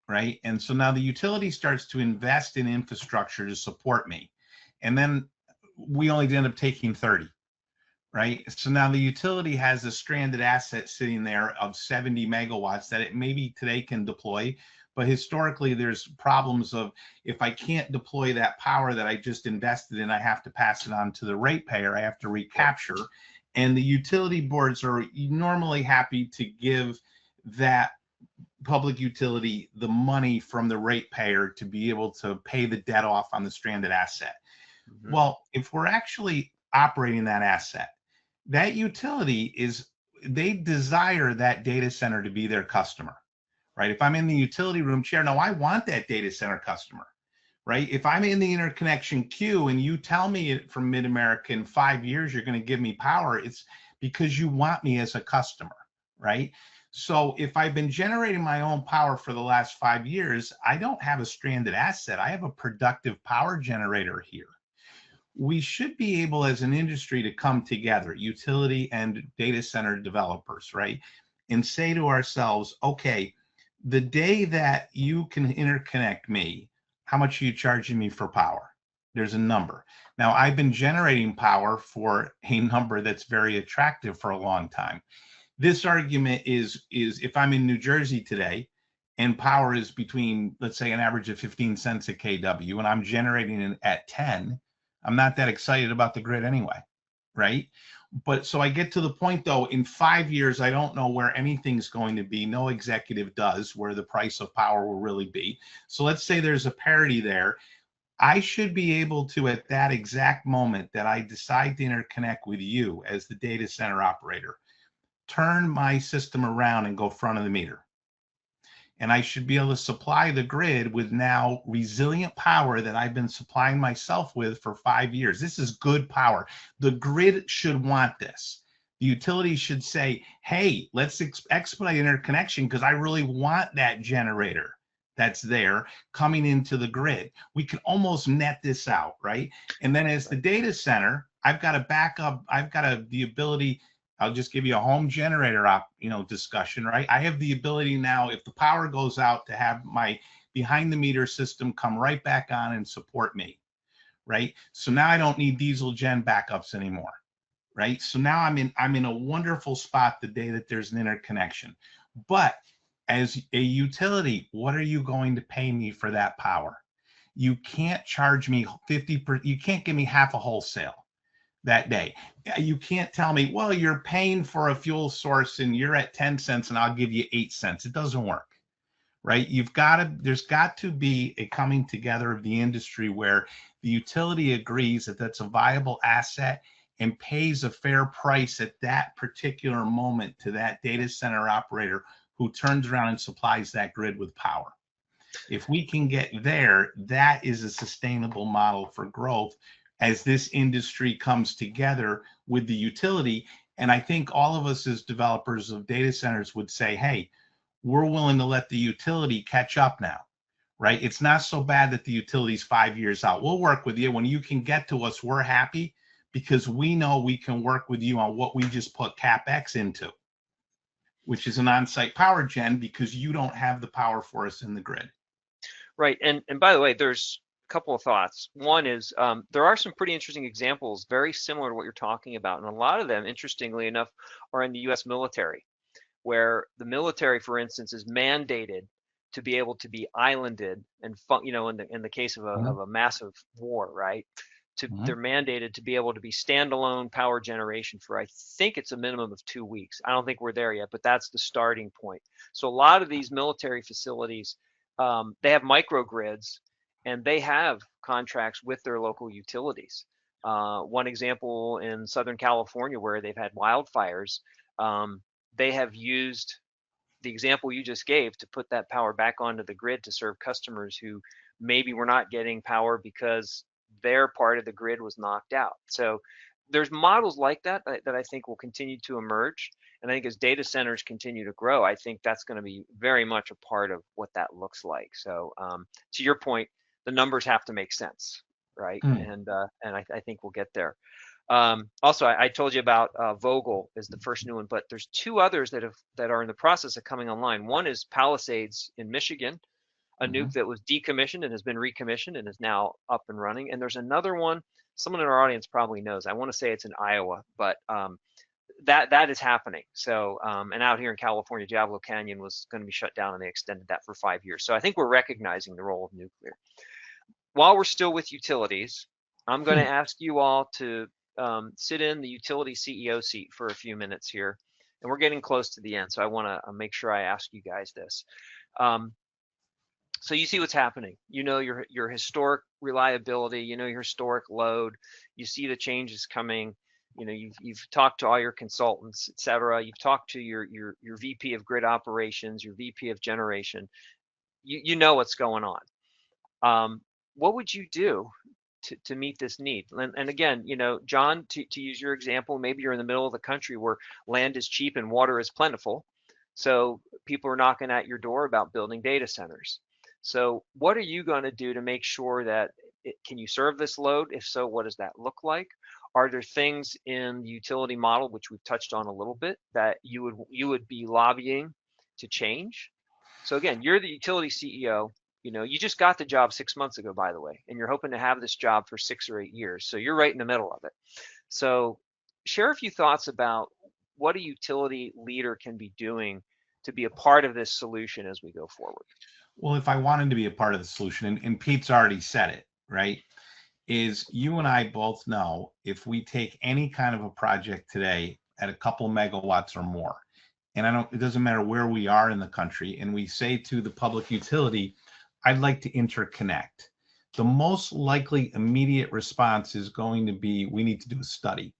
Right. And so now the utility starts to invest in infrastructure to support me. And then we only end up taking 30. Right. So now the utility has a stranded asset sitting there of 70 megawatts that it maybe today can deploy. But historically, there's problems of, if I can't deploy that power that I just invested in, I have to pass it on to the ratepayer. I have to recapture. And the utility boards are normally happy to give that public utility the money from the ratepayer to be able to pay the debt off on the stranded asset. Mm-hmm. Well, if we're actually operating that asset, that utility they desire that data center to be their customer, right? If I'm in the utility room chair, no, I want that data center customer, right? If I'm in the interconnection queue and you tell me from Mid-America in 5 years you're going to give me power, it's because you want me as a customer, right? So if I've been generating my own power for the last 5 years, I don't have a stranded asset. I have a productive power generator here. We should be able, as an industry, to come together, utility and data center developers, right? And say to ourselves, okay, the day that you can interconnect me, how much are you charging me for power? There's a number. Now, I've been generating power for a number that's very attractive for a long time. This argument is if I'm in New Jersey today and power is between, let's say, an average of 15 cents a kW, and I'm generating it at 10, I'm not that excited about the grid anyway, right? But so I get to the point, though, in 5 years, I don't know where anything's going to be. No executive does, where the price of power will really be. So let's say there's a parity there. I should be able to, at that exact moment that I decide to interconnect with you as the data center operator, turn my system around and go front of the meter. And I should be able to supply the grid with now resilient power that I've been supplying myself with for 5 years. This is good power. The grid should want this. The utility should say, hey, let's expedite interconnection because I really want that generator that's there coming into the grid. We can almost net this out, right? And then as the data center, I've got a backup, the ability. I'll just give you a home generator discussion, right? I have the ability now, if the power goes out, to have my behind the meter system come right back on and support me, right? So now I don't need diesel gen backups anymore, right? So now I'm in a wonderful spot the day that there's an interconnection. But as a utility, what are you going to pay me for that power? You can't charge me 50%, you can't give me half a wholesale. that day. You can't tell me, well, you're paying for a fuel source and you're at 10 cents and I'll give you 8 cents. It doesn't work, right? There's got to be a coming together of the industry where the utility agrees that that's a viable asset and pays a fair price at that particular moment to that data center operator who turns around and supplies that grid with power. If we can get there, that is a sustainable model for growth as this industry comes together with the utility. And I think all of us as developers of data centers would say, hey, we're willing to let the utility catch up now, right? It's not so bad that the utility's 5 years out. We'll work with you. When you can get to us, we're happy because we know we can work with you on what we just put CapEx into, which is an on-site power gen, because you don't have the power for us in the grid. Right. And by the way, there's a couple of thoughts. One is there are some pretty interesting examples very similar to what you're talking about. And a lot of them, interestingly enough, are in the US military, where the military, for instance, is mandated to be able to be islanded and, in the case of a massive war, right? They're mandated to be able to be standalone power generation for, I think it's a minimum of 2 weeks. I don't think we're there yet, but that's the starting point. So a lot of these military facilities, they have microgrids and they have contracts with their local utilities. One example in Southern California where they've had wildfires, they have used the example you just gave to put that power back onto the grid to serve customers who maybe were not getting power because their part of the grid was knocked out. So there's models like that that I think will continue to emerge. And I think as data centers continue to grow, I think that's going to be very much a part of what that looks like. So to your point, the numbers have to make sense, right? And I think we'll get there. Also, I told you about Vogel is the first new one, but there's two others that are in the process of coming online. One is Palisades in Michigan, a nuke that was decommissioned and has been recommissioned and is now up and running. And there's another one, someone in our audience probably knows. I want to say it's in Iowa, but that is happening. So, and out here in California, Diablo Canyon was going to be shut down and they extended that for 5 years. So I think we're recognizing the role of nuclear. While we're still with utilities, I'm going to ask you all to sit in the utility CEO seat for a few minutes here. And we're getting close to the end, so I want to make sure I ask you guys this. So you see what's happening. You know your historic reliability, you know your historic load, you see the changes coming. You know, you've talked to all your consultants, et cetera. You've talked to your VP of grid operations, your VP of generation. You know what's going on. What would you do to meet this need? And again, you know, John, to use your example, maybe you're in the middle of the country where land is cheap and water is plentiful. So people are knocking at your door about building data centers. So what are you going to do to make sure that can you serve this load? If so, what does that look like? Are there things in the utility model, which we've touched on a little bit, that you would be lobbying to change? So again, you're the utility CEO. You know, you just got the job 6 months ago, by the way, and you're hoping to have this job for 6 or 8 years. So you're right in the middle of it. So share a few thoughts about what a utility leader can be doing to be a part of this solution as we go forward. Well, if I wanted to be a part of the solution, and Pete's already said it, right, is you and I both know if we take any kind of a project today at a couple megawatts or more, and it doesn't matter where we are in the country, and we say to the public utility, I'd like to interconnect, the most likely immediate response is going to be, we need to do a study.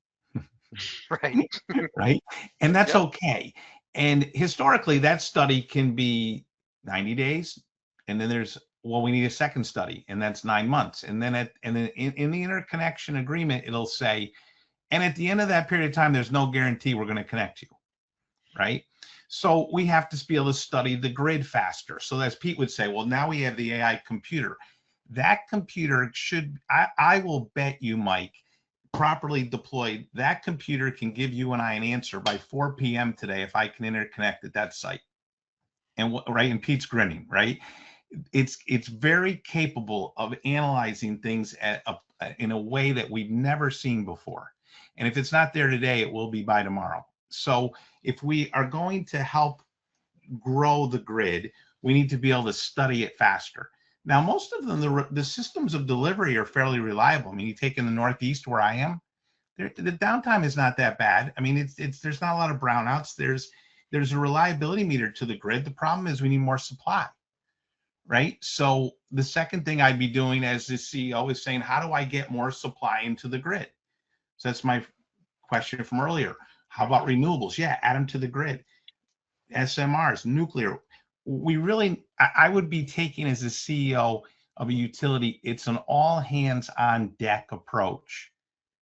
Right. Right. And that's okay. And historically, that study can be 90 days. And then we need a second study, and that's 9 months. And then in the interconnection agreement, it'll say, and at the end of that period of time, there's no guarantee we're going to connect you. Right. So we have to be able to study the grid faster. So as Pete would say, well, now we have the AI computer. That computer I will bet you, Mike, properly deployed, that computer can give you and I an answer by 4 p.m. today if I can interconnect at that site. And right, and Pete's grinning, right? It's very capable of analyzing things in a way that we've never seen before. And if it's not there today, it will be by tomorrow. So if we are going to help grow the grid, we need to be able to study it faster. Now, most of them, the systems of delivery are fairly reliable. I mean, you take in the Northeast where I am, The downtime is not that bad. I mean, there's not a lot of brownouts. There's a reliability meter to the grid. The problem is we need more supply, right? So the second thing I'd be doing as the CEO is saying, how do I get more supply into the grid? So that's my question from earlier. How about renewables? Yeah, add them to the grid. SMRs, nuclear. I would be taking as the CEO of a utility, it's an all hands on deck approach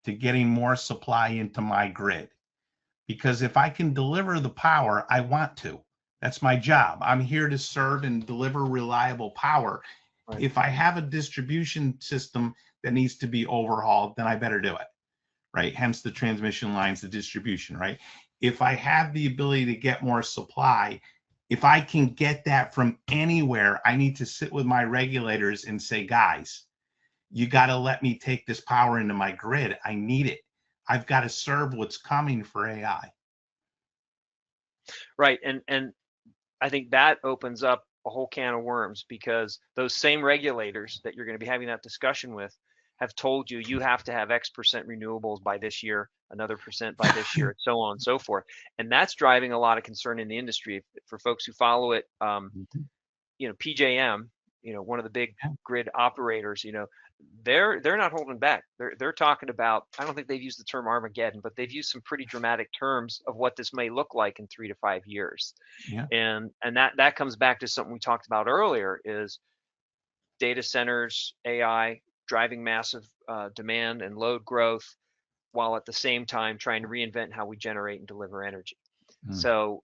to getting more supply into my grid. Because if I can deliver the power, I want to. That's my job. I'm here to serve and deliver reliable power. Right. If I have a distribution system that needs to be overhauled, then I better do it, right? Hence the transmission lines, the distribution, right? If I have the ability to get more supply, if I can get that from anywhere, I need to sit with my regulators and say, guys, you got to let me take this power into my grid. I need it. I've got to serve what's coming for AI. Right, and I think that opens up a whole can of worms, because those same regulators that you're going to be having that discussion with have told you you have to have X% renewables by this year, another percent by this year, and so on and so forth. And that's driving a lot of concern in the industry. For folks who follow it, PJM, one of the big grid operators, they're not holding back. They're talking about, I don't think they've used the term Armageddon, but they've used some pretty dramatic terms of what this may look like in 3 to 5 years. Yeah. And that comes back to something we talked about earlier, is data centers, AI, driving massive demand and load growth, while at the same time trying to reinvent how we generate and deliver energy. So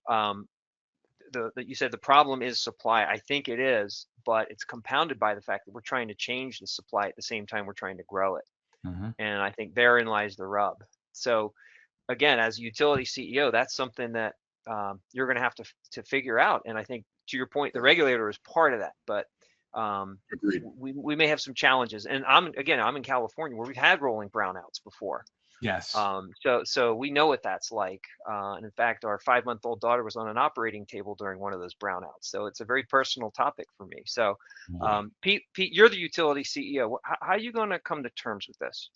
you said the problem is supply. I think it is, but it's compounded by the fact that we're trying to change the supply at the same time we're trying to grow it. And I think therein lies the rub. So again, as a utility CEO, that's something that you're going to have to figure out. And I think, to your point, the regulator is part of that, but agreed. We may have some challenges. And I'm in California, where we've had rolling brownouts before. Yes. So we know what that's like. And in fact, our 5-month-old daughter was on an operating table during one of those brownouts. So it's a very personal topic for me. So Pete, you're the utility CEO. How are you going to come to terms with this?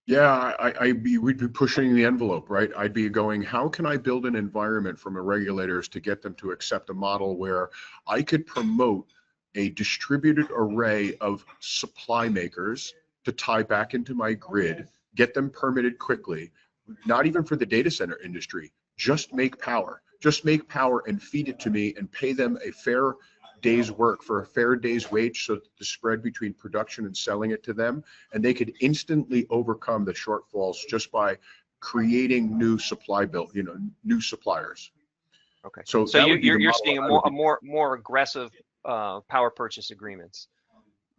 Yeah, we'd be pushing the envelope, right? I'd be going, how can I build an environment from the regulators to get them to accept a model where I could promote a distributed array of supply makers to tie back into my grid, get them permitted quickly, not even for the data center industry, just make power and feed it to me and pay them a fair day's work for a fair day's wage, so that the spread between production and selling it to them, and they could instantly overcome the shortfalls just by creating new supply new suppliers. Okay. So you're seeing a more aggressive power purchase agreements.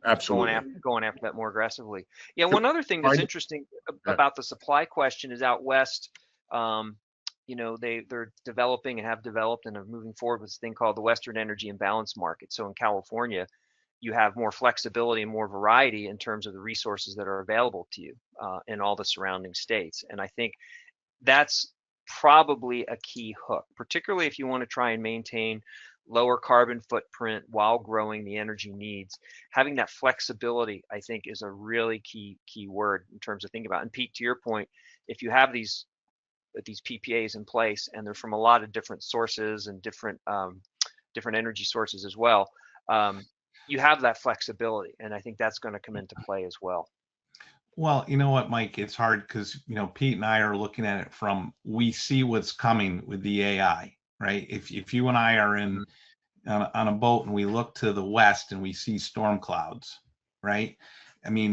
Absolutely. Going after that more aggressively. Yeah. One other thing that's interesting about the supply question is out west. They're developing and have developed and are moving forward with this thing called the Western Energy Imbalance Market. So in California, you have more flexibility and more variety in terms of the resources that are available to you in all the surrounding states. And I think that's probably a key hook, particularly if you want to try and maintain lower carbon footprint while growing the energy needs. Having that flexibility, I think, is a really key word in terms of thinking about. And Pete, to your point, if you have these PPAs in place and they're from a lot of different sources and different energy sources as well, you have that flexibility, and I think that's going to come into play as well. Well, you know what, Mike, it's hard because Pete and I are looking at it from, we see what's coming with the AI, right? If you and I are in on a boat and we look to the west and we see storm clouds, right? I mean,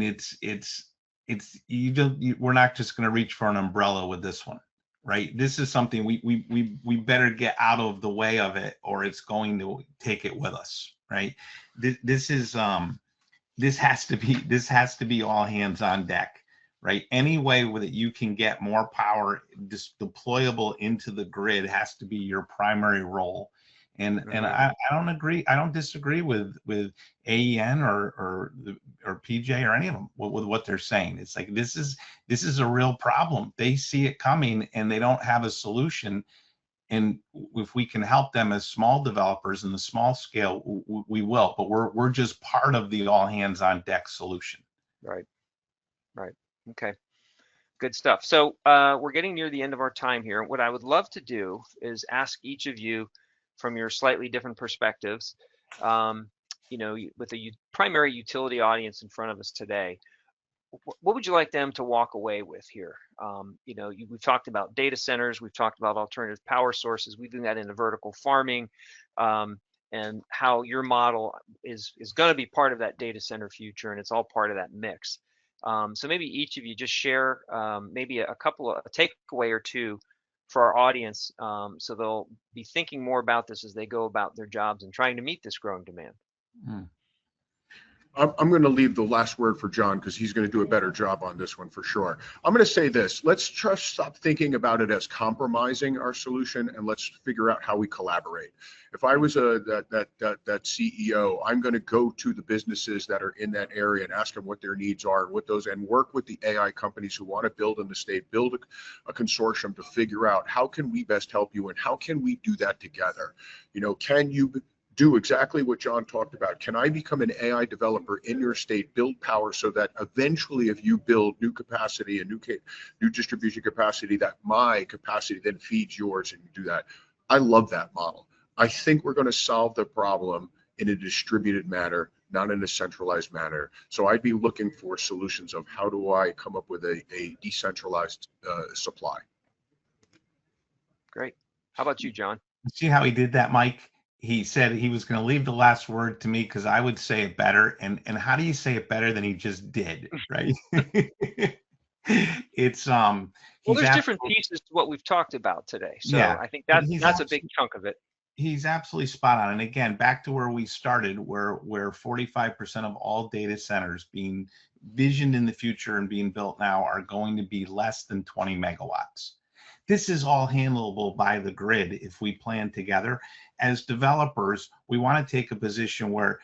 we're not just going to reach for an umbrella with this one, right? This is something we better get out of the way of it, or it's going to take it with us, right? This has to be all hands on deck, right? Any way that you can get more power deployable into the grid has to be your primary role. And I don't disagree with AEN or PJ or any of them with what they're saying. It's like this is a real problem. They see it coming and they don't have a solution. And if we can help them as small developers in the small scale, we will. But we're just part of the all hands on deck solution. Right. Okay. Good stuff. So we're getting near the end of our time here. What I would love to do is ask each of you from your slightly different perspectives, with a primary utility audience in front of us today, what would you like them to walk away with here? We've talked about data centers, we've talked about alternative power sources, we've done that into vertical farming, and how your model is going to be part of that data center future, and it's all part of that mix. So maybe each of you just share maybe a takeaway or two for our audience, so they'll be thinking more about this as they go about their jobs and trying to meet this growing demand. I'm going to leave the last word for John because he's going to do a better job on this one for sure. I'm going to say this: let's just stop thinking about it as compromising our solution, and let's figure out how we collaborate. If I was that CEO, I'm going to go to the businesses that are in that area and ask them what their needs are, and work with the AI companies who want to build in the state, build a consortium to figure out how can we best help you and how can we do that together. Can you do exactly what John talked about? Can I become an AI developer in your state, build power so that eventually if you build new capacity and new distribution capacity, that my capacity then feeds yours and you do that? I love that model. I think we're going to solve the problem in a distributed manner, not in a centralized manner. So I'd be looking for solutions of how do I come up with a decentralized supply. Great. How about you, John? See how he did that, Mike? He said he was going to leave the last word to me because I would say it better. And how do you say it better than he just did, right? It's well, there's different pieces to what we've talked about today. So yeah, I think that's a big chunk of it. He's absolutely spot on. And again, back to where we started, where 45% of all data centers being visioned in the future and being built now are going to be less than 20 megawatts. This is all handleable by the grid if we plan together. As developers, we want to take a position where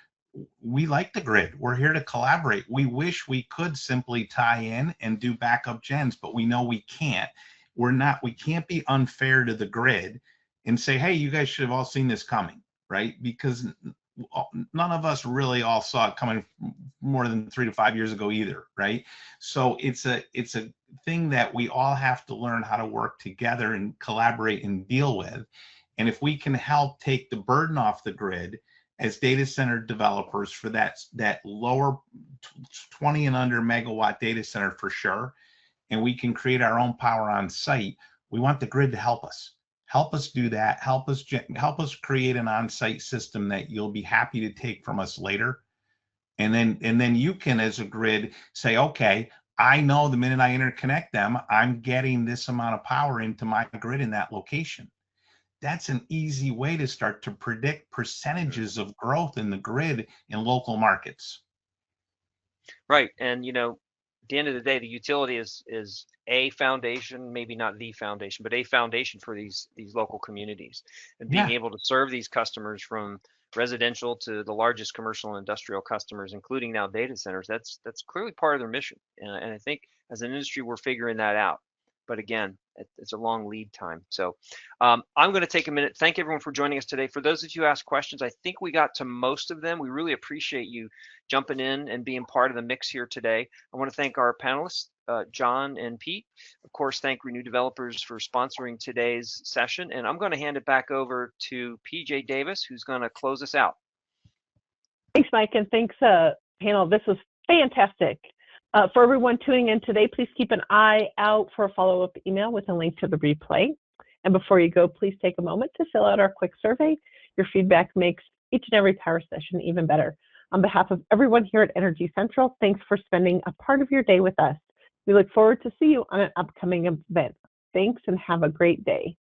we like the grid. We're here to collaborate. We wish we could simply tie in and do backup gens, but we know we can't. We can't be unfair to the grid and say, hey, you guys should have all seen this coming, right? Because none of us really all saw it coming more than 3 to 5 years ago either, right? So it's a thing that we all have to learn how to work together and collaborate and deal with. And if we can help take the burden off the grid as data center developers for that lower 20 and under megawatt data center for sure, and we can create our own power on site, we want the grid to help us. Help us do that. Help us create an on-site system that you'll be happy to take from us later. And then you can, as a grid, say, okay, I know the minute I interconnect them, I'm getting this amount of power into my grid in that location. That's an easy way to start to predict percentages of growth in the grid in local markets. Right. And, at the end of the day, the utility is a foundation, maybe not the foundation, but a foundation for these local communities, and being able to serve these customers from residential to the largest commercial and industrial customers, including now data centers. That's clearly part of their mission. And I think as an industry, we're figuring that out. But again, it's a long lead time. So I'm going to take a minute. Thank everyone for joining us today. For those of you who asked questions, I think we got to most of them. We really appreciate you jumping in and being part of the mix here today. I want to thank our panelists, John and Pete. Of course, thank Renew Developers for sponsoring today's session. And I'm going to hand it back over to PJ Davis, who's going to close us out. Thanks, Mike, and thanks, panel. This was fantastic. For everyone tuning in today, please keep an eye out for a follow-up email with a link to the replay. And before you go, please take a moment to fill out our quick survey. Your feedback makes each and every power session even better. On behalf of everyone here at Energy Central, thanks for spending a part of your day with us. We look forward to see you on an upcoming event. Thanks and have a great day.